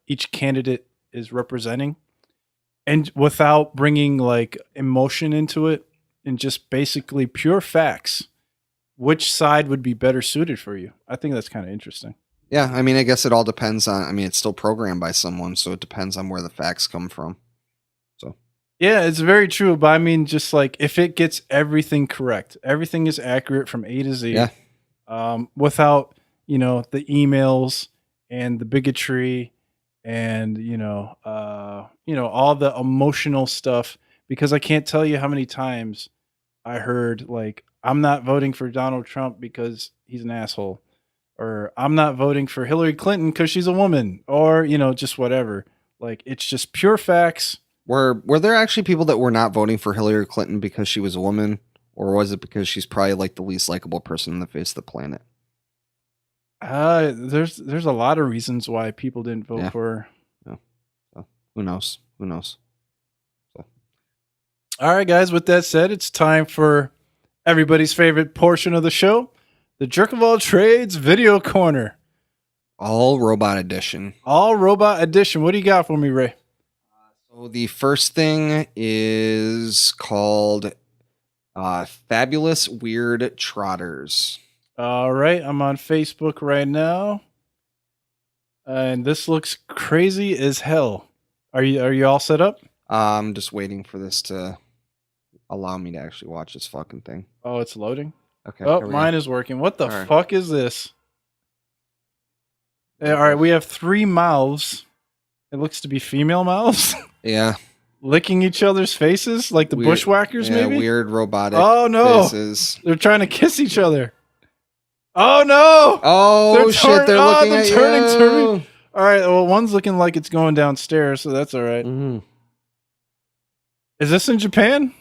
each candidate is representing, and without bringing like emotion into it. And just basically pure facts, which side would be better suited for you? I think that's kind of interesting. Yeah, I mean, I guess it all depends on, it's still programmed by someone, so it depends on where the facts come from. So, yeah, it's very true. But I mean, just like if it gets everything correct, everything is accurate from A to Z, without, the emails and the bigotry and, all the emotional stuff. Because I can't tell you how many times I heard like, I'm not voting for Donald Trump because he's an asshole, or I'm not voting for Hillary Clinton because she's a woman, or just whatever. Like, it's just pure facts. Were there actually people that were not voting for Hillary Clinton because she was a woman, or was it because she's probably like the least likable person on the face of the planet? There's a lot of reasons why people didn't vote for her. Yeah. So, who knows? Who knows? So. All right, guys. With that said, it's time for everybody's favorite portion of the show, the Jerk of All Trades Video Corner. All Robot Edition. All Robot Edition. What do you got for me, Ray? So the first thing is called Fabulous Weird Trotters. All right, I'm on Facebook right now, and this looks crazy as hell. Are you all set up? I'm just waiting for this to allow me to actually watch this fucking thing. Oh, it's loading. Okay. Oh, mine is working. What the All right. fuck is this? All right, we have 3 mouths. It looks to be female mouths. Yeah. Licking each other's faces like the Weird, bushwhackers, maybe? Weird robotic Oh, no. faces. They're trying to kiss each other. Oh, no. Oh, shit. They're looking at turning you. to me. All right, well, one's looking like it's going downstairs, so that's all right. Mm-hmm. Is this in Japan?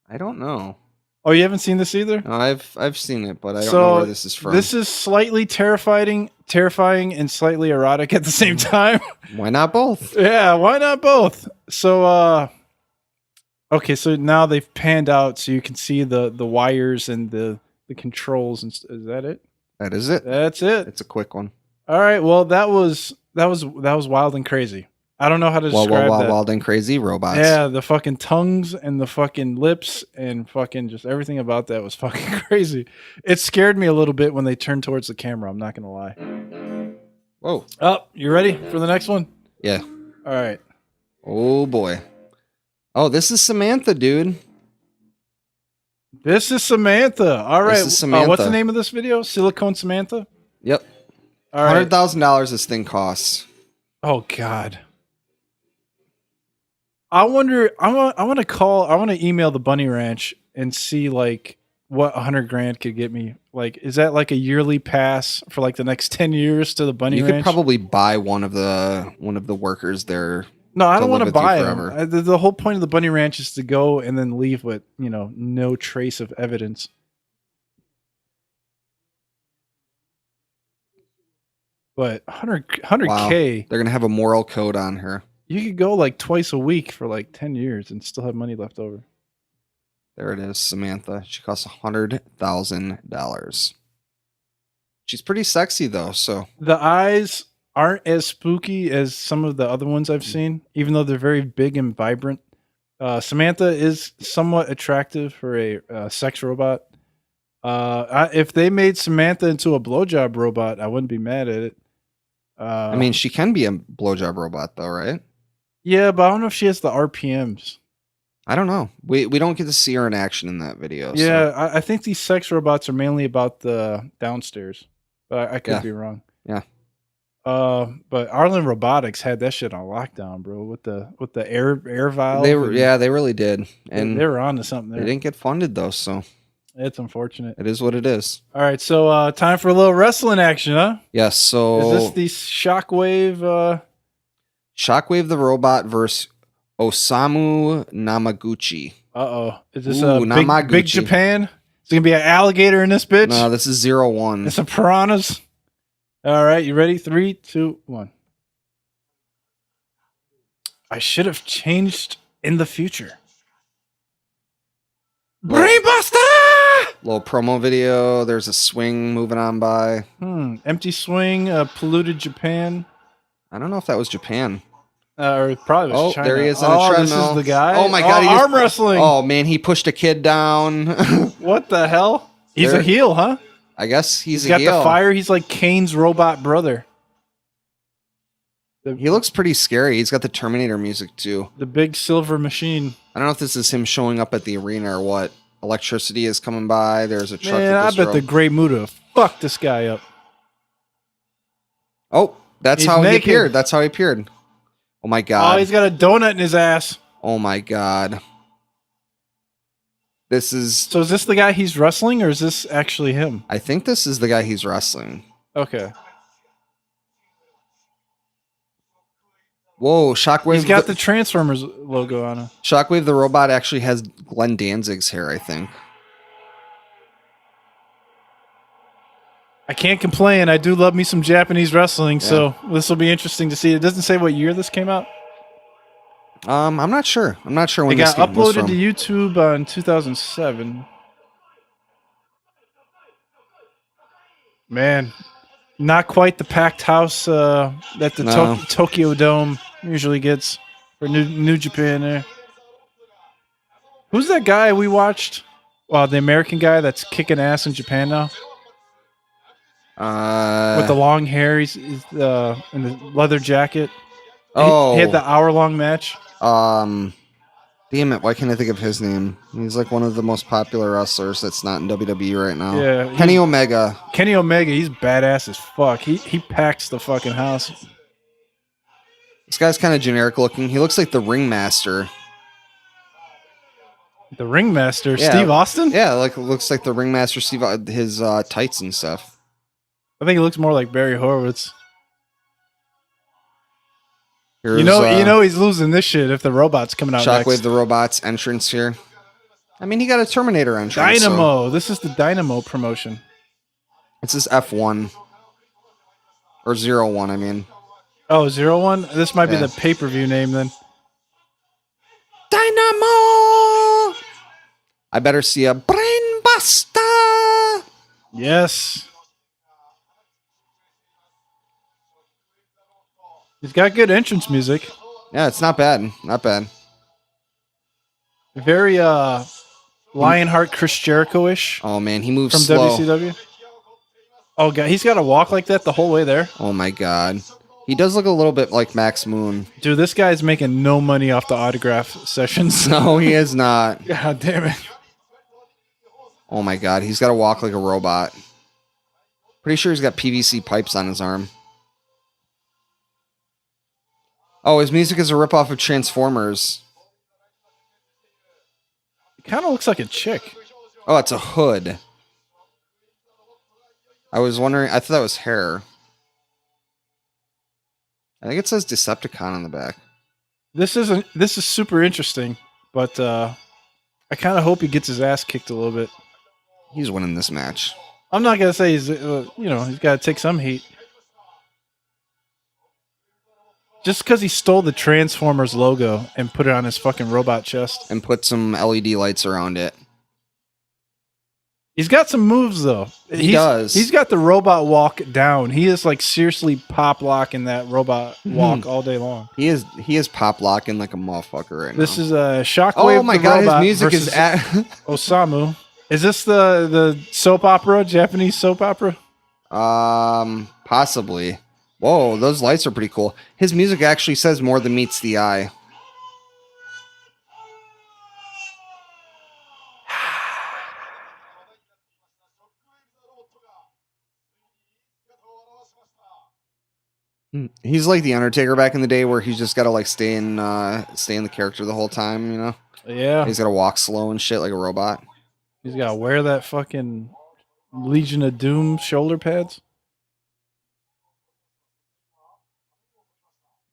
I don't know. Oh, you haven't seen this either? No, I've seen it, but I don't know where this is from. This is slightly terrifying, and slightly erotic at the same time. Why not both? Yeah, why not both? So, okay, so now they've panned out so you can see the wires and the controls. And is that it? That is it. That's it. It's a quick one. All right. Well, that was wild and crazy. I don't know how to describe that. Wild and crazy robots. Yeah, the fucking tongues and the fucking lips and fucking just everything about that was fucking crazy. It scared me a little bit when they turned towards the camera. I'm not gonna lie. Whoa. Oh, you ready for the next one? Yeah. All right. Oh boy. Oh, this is Samantha, dude. This is Samantha. All right. This is Samantha. What's the name of this video? Silicone Samantha? Yep. All right. $100,000 this thing costs. Oh God. I wonder. I want to email the Bunny Ranch and see like what $100,000 could get me. Like, is that like a yearly pass for like the next 10 years to the Bunny Ranch? You could probably buy one of the workers there. No, I don't want to buy them. The whole point of the Bunny Ranch is to go and then leave with no trace of evidence. But 100K. Wow. They're gonna have a moral code on her. You could go like twice a week for like 10 years and still have money left over. There it is, Samantha. She costs $100,000. She's pretty sexy though, so the eyes aren't as spooky as some of the other ones I've seen, even though they're very big and vibrant. Samantha is somewhat attractive for a sex robot. If they made Samantha into a blowjob robot, I wouldn't be mad at it. I mean, she can be a blowjob robot though, right? Yeah, but I don't know if she has the RPMs. I don't know. We don't get to see her in action in that video. Yeah, so. I think these sex robots are mainly about the downstairs, but I could be wrong. Yeah. But Arlen Robotics had that shit on lockdown, bro. With the air valve. They really did, and they were on to something there. They didn't get funded though, so it's unfortunate. It is what it is. All right, so time for a little wrestling action, huh? Yes. So is this the Shockwave? Shockwave the robot versus Osamu Namaguchi. Is this big Japan? Is it gonna be an alligator in this bitch? No, this is 0-1. It's a piranhas. All right, you ready? 3, 2, 1. I should have changed in the future. Brainbuster! Little promo video. There's a swing moving on by. Empty swing. Polluted Japan. I don't know if that was Japan. Or it probably was China. There he is on a treadmill. This is the guy. Oh my god! Arm wrestling. Oh man, he pushed a kid down. What the hell? He's a heel, huh? I guess he's a heel. He's got heel. the fire. He's like Kane's robot brother. He looks pretty scary. He's got the Terminator music too. The big silver machine. I don't know if this is him showing up at the arena or what. Electricity is coming by. There's a truck. Man, I bet the Great Muta fucked this guy up. Oh, that's how he appeared. That's how he appeared. Oh my god. Oh, he's got a donut in his ass. Oh my god. This is. So is this the guy he's wrestling, or is this actually him? I think this is the guy he's wrestling. Okay. Whoa, Shockwave. He's got the Transformers logo on him. Shockwave the robot actually has Glenn Danzig's hair, I think. I can't complain. I do love me some Japanese wrestling, so this will be interesting to see. It doesn't say what year this came out. I'm not sure. I'm not sure when it this got game was uploaded from. to YouTube in 2007. Man, not quite the packed house that the Tokyo Dome usually gets for New Japan there. Who's that guy we watched? Well, the American guy that's kicking ass in Japan now. With the long hair, he's in the leather jacket. He had the hour-long match. Damn it! Why can't I think of his name? He's like one of the most popular wrestlers that's not in WWE right now. Yeah, Kenny Omega. Kenny Omega, he's badass as fuck. He packs the fucking house. This guy's kind of generic looking. He looks like the Ringmaster. The Ringmaster, Steve Austin? Yeah, looks like the Ringmaster Steve. His tights and stuff. I think he looks more like Barry Horowitz. Here's, you know he's losing this shit if the robot's coming out Shockwave next. the robot's entrance here. I mean, he got a Terminator entrance. Dynamo. So. This is the Dynamo promotion. This is F1. Or 01, I mean. Oh, 01? This might be the pay-per-view name then. Dynamo! I better see a brain buster! Yes. He's got good entrance music. Yeah, it's not bad. Not bad. Very Lionheart Chris Jericho-ish. Oh, man, he moves from slow. WCW. Oh, God, he's got to walk like that the whole way there. Oh, my God. He does look a little bit like Max Moon. Dude, this guy's making no money off the autograph sessions. No, he is not. God damn it. Oh, my God. He's got to walk like a robot. Pretty sure he's got PVC pipes on his arm. Oh, his music is a ripoff of Transformers. It kind of looks like a chick. Oh, it's a hood. I was wondering. I thought that was hair. I think it says Decepticon on the back. This is super interesting, but I kind of hope he gets his ass kicked a little bit. He's winning this match. I'm not gonna say he's he's got to take some heat. Just because he stole the Transformers logo and put it on his fucking robot chest. And put some LED lights around it. Is got some moves, though. He does. He's got the robot walk down. He is, like, seriously pop locking that robot walk all day long. He is pop locking like a motherfucker right now. This is a Shockwave. Oh, my God, his music is at... Osamu. Is this the soap opera, Japanese soap opera? Possibly. Whoa, those lights are pretty cool. His music actually says more than meets the eye. He's like the Undertaker back in the day, where he's just got to like stay in the character the whole time, you know? Yeah. He's got to walk slow and shit like a robot. He's got to wear that fucking Legion of Doom shoulder pads.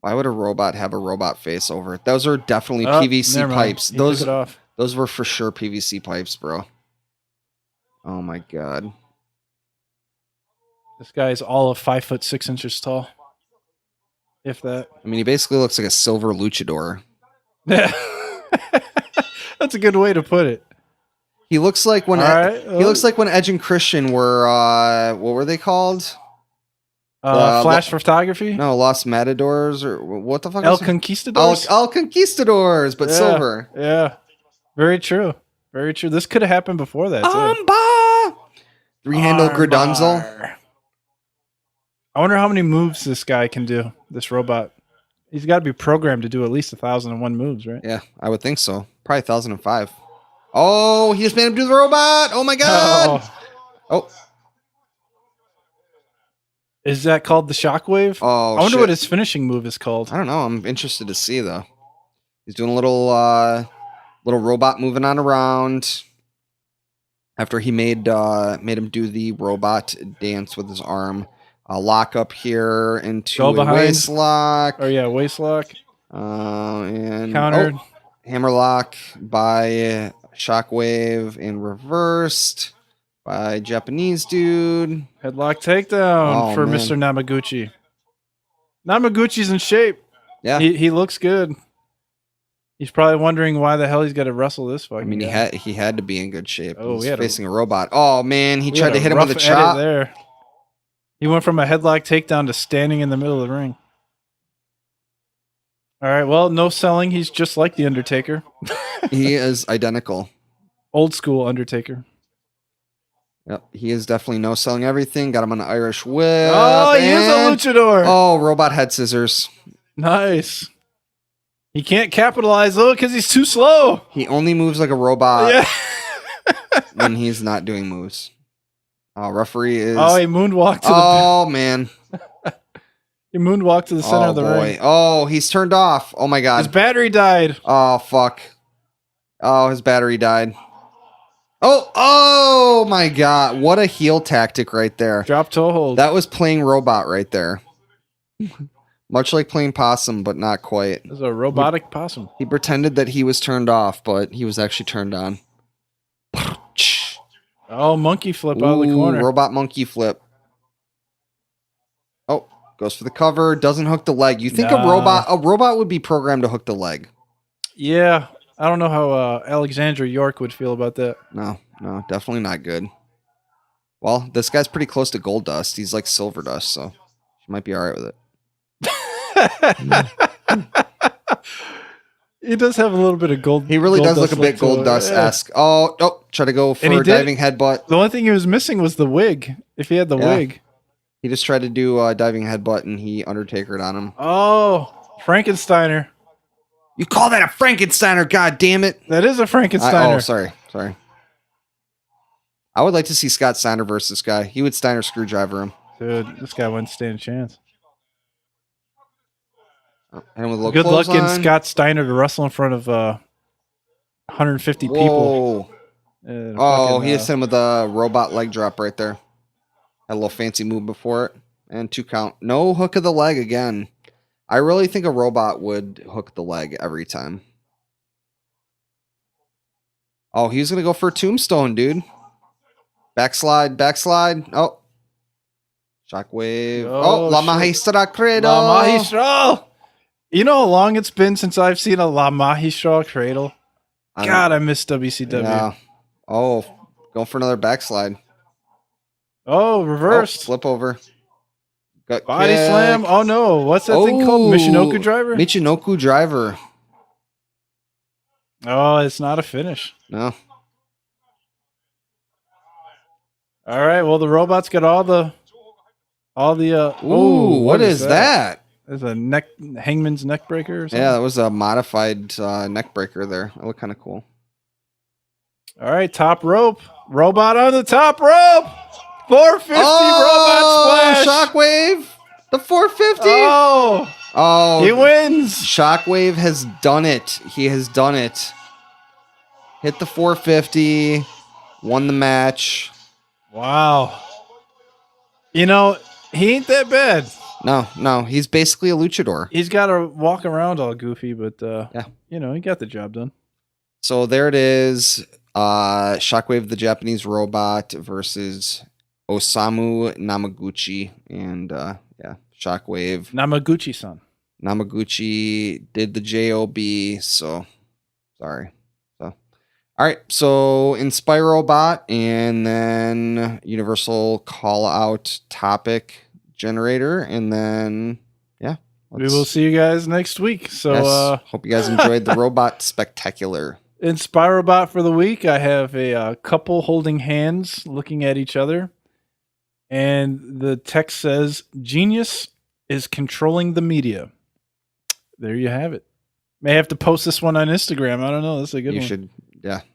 Why would a robot have a robot face over it? Those are definitely PVC pipes. Those were for sure PVC pipes, bro. Oh my God. This guy is all of 5'6" tall. If that. I mean, he basically looks like a silver luchador. Yeah. That's a good way to put it. He looks like when he looks like when Edge and Christian were what were they called? Flash photography? No, Los Matadors or what the fuck? El Conquistadors? El Conquistadors, but silver. Yeah. Very true. Very true. This could have happened before that, too. Three-handled Gradunzel. I wonder how many moves this guy can do, this robot. He's got to be programmed to do at least 1,001 moves, right? Yeah, I would think so. Probably 1,005. Oh, he just made him do the robot. Oh, my God. Oh. Is that called the Shockwave? Oh, I wonder what his finishing move is called. I don't know. I'm interested to see, though. He's doing a little robot moving on around. after he made him do the robot dance with his arm. Lock up here into Go a behind. waist lock. Oh yeah, waist lock. And Countered. Hammer lock by Shockwave and reversed by Japanese dude. Headlock takedown for man. Mr. Namaguchi. Namaguchi's in shape. Yeah. He looks good. He's probably wondering why the hell he's got to wrestle this fucking guy. He had to be in good shape. Oh, He's facing a robot. Oh man, he tried to hit him with a rough chop. edit there. He went from a headlock takedown to standing in the middle of the ring. All right, well, no selling. He's just like the Undertaker. He is identical. Old school Undertaker. Yep, he is definitely no selling everything. Got him on the Irish whip. Oh, he is a luchador. Oh, robot head scissors. Nice. He can't capitalize though because he's too slow. He only moves like a robot when he's not doing moves. Referee is. Oh, he moonwalked to the man. He moonwalked to the center of the ring. Oh, he's turned off. Oh my god. His battery died. Oh fuck. Oh, his battery died. Oh my god. What a heel tactic right there. Drop toe hold. That was playing robot right there. Much like playing possum, but not quite. It was a robotic possum. He pretended that he was turned off, but he was actually turned on. Oh, monkey flip out of the corner. Robot monkey flip. Oh, goes for the cover. Doesn't hook the leg. You think a robot would be programmed to hook the leg? Yeah. I don't know how Alexandra York would feel about that. No, definitely not good. Well, this guy's pretty close to gold dust. He's like silver dust, so she might be all right with it. He does have a little bit of gold. He really gold does look a bit gold dust-esque. Yeah. Oh, try to go for a diving headbutt. The only thing he was missing was the wig. If he had the wig. He just tried to do a diving headbutt and he Undertakered on him. Oh, Frankensteiner. You call that a Frankensteiner, god damn it. That is a Frankensteiner. Sorry. I would like to see Scott Steiner versus this guy. He would Steiner screwdriver him. Dude, this guy wouldn't stand a chance. And with a good luck getting Scott Steiner to wrestle in front of 150 people. He hit him with a robot leg drop right there. Had a little fancy move before it. And 2 count. No hook of the leg again. I really think a robot would hook the leg every time. Oh, he's going to go for a tombstone, dude. Backslide. Oh. Shockwave. Oh, La Magistra Cradle. La Magistral. You know how long it's been since I've seen a La Magistral Cradle? God, I miss WCW. Yeah. Oh, going for another backslide. Oh, reversed. Flip over. Body slam. Oh, no. What's that thing called? Michinoku driver? Michinoku driver. Oh, it's not a finish. No. All right. Well, the robot's got all the. What is that? There's a hangman's neck breaker or something. Yeah, that was a modified neck breaker there. That looked kind of cool. All right, top rope. Robot on the top rope. 450 robot splash. Shockwave. The 450. Oh, he wins. Shockwave has done it. He has done it. Hit the 450. Won the match. Wow. You know, he ain't that bad. No, he's basically a luchador. He's got to walk around all goofy, but he got the job done. So there it is. Shockwave, the Japanese robot, versus Osamu Namaguchi, and Shockwave. Namaguchi-san. Namaguchi did the JOB, so sorry. So all right, so Inspirobot, and then Universal Call Out Topic Generator, and then we will see you guys next week. So hope you guys enjoyed the Robot Spectacular. Inspirobot for the week. I have a couple holding hands looking at each other, and the text says, "Genius is controlling the media." There you have it. May have to post this one on Instagram. I don't know. That's a good one. You should,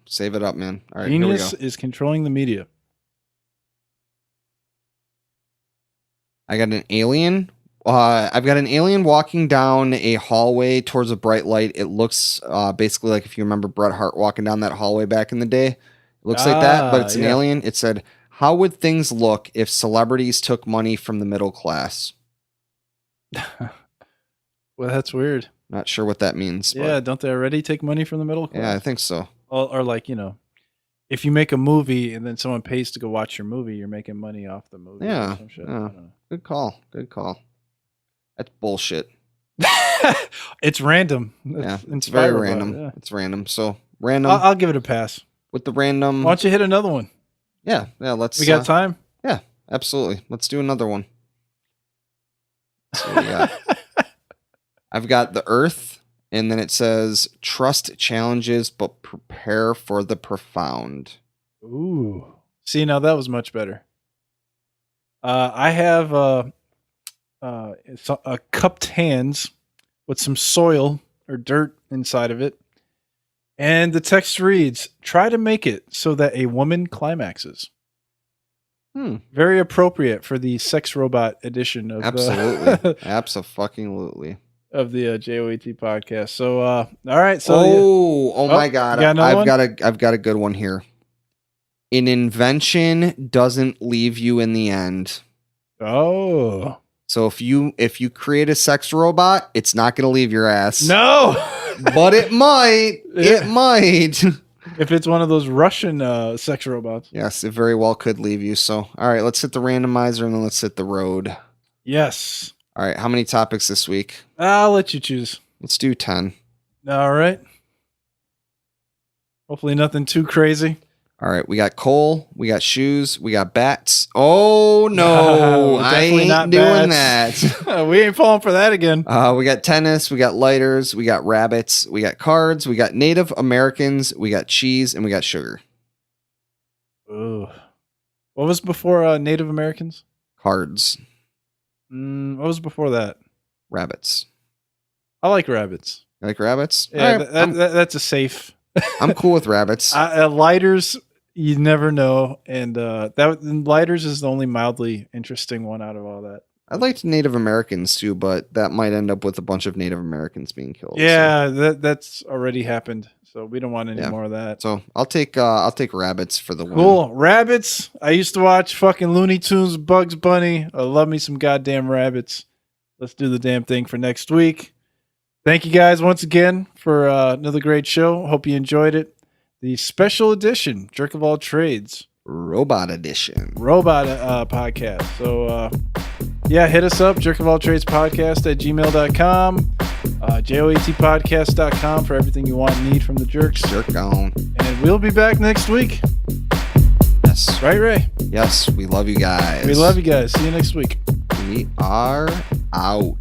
save it up, man. All right, Genius is controlling the media. I got an alien. I've got an alien walking down a hallway towards a bright light. It looks basically like if you remember Bret Hart walking down that hallway back in the day. It looks like that, but it's an yeah. alien. It said, how would things look if celebrities took money from the middle class? Well, that's weird. Not sure what that means. Yeah, don't they already take money from the middle class? Yeah, I think so. Or like, if you make a movie and then someone pays to go watch your movie, you're making money off the movie. Yeah. Or some shit. Yeah. Good call. Good call. That's bullshit. It's random. It's very random. Yeah. It's random. So random. I'll give it a pass. With the random. Why don't you hit another one? Yeah. Let's. We got time? Yeah, absolutely. Let's do another one. So we got. I've got the Earth, and then it says, trust challenges, but prepare for the profound. Ooh. See, now that was much better. I have it's a cupped hands with some soil or dirt inside of it. And the text reads, try to make it so that a woman climaxes. Very appropriate for the sex robot edition of Absolutely. Absolutely. Of the JOAT podcast. So all right. So oh my God. I've got a good one here. An invention doesn't leave you in the end. Oh. So if you create a sex robot, it's not going to leave your ass. No. But it might. Yeah. It might. If it's one of those Russian sex robots. Yes, it very well could leave you. So, all right, let's hit the randomizer and then let's hit the road. Yes. All right, how many topics this week? I'll let you choose. Let's do 10. All right. Hopefully nothing too crazy. All right, we got coal, we got shoes, we got bats. Oh, no, I ain't doing that. We ain't falling for that again. We got tennis, we got lighters, we got rabbits, we got cards, we got Native Americans, we got cheese, and we got sugar. Ooh. What was before Native Americans? Cards. What was before that? Rabbits. I like rabbits. You like rabbits? Yeah, right, that's a safe. I'm cool with rabbits. Lighters, you never know, and lighters is the only mildly interesting one out of all that. I liked Native Americans too, but that might end up with a bunch of Native Americans being killed. Yeah, so. That's already happened, so we don't want any more of that. So I'll take rabbits for the win. Cool, rabbits. I used to watch fucking Looney Tunes, Bugs Bunny. I love me some goddamn rabbits. Let's do the damn thing for next week. Thank you guys once again for another great show. Hope you enjoyed it. The special edition, Jerk of All Trades. Robot edition. Robot podcast. So, hit us up, jerkofalltradespodcast@gmail.com, JOATpodcast.com for everything you want and need from the jerks. Jerk on. And we'll be back next week. Yes. Right, Ray? Yes, we love you guys. We love you guys. See you next week. We are out.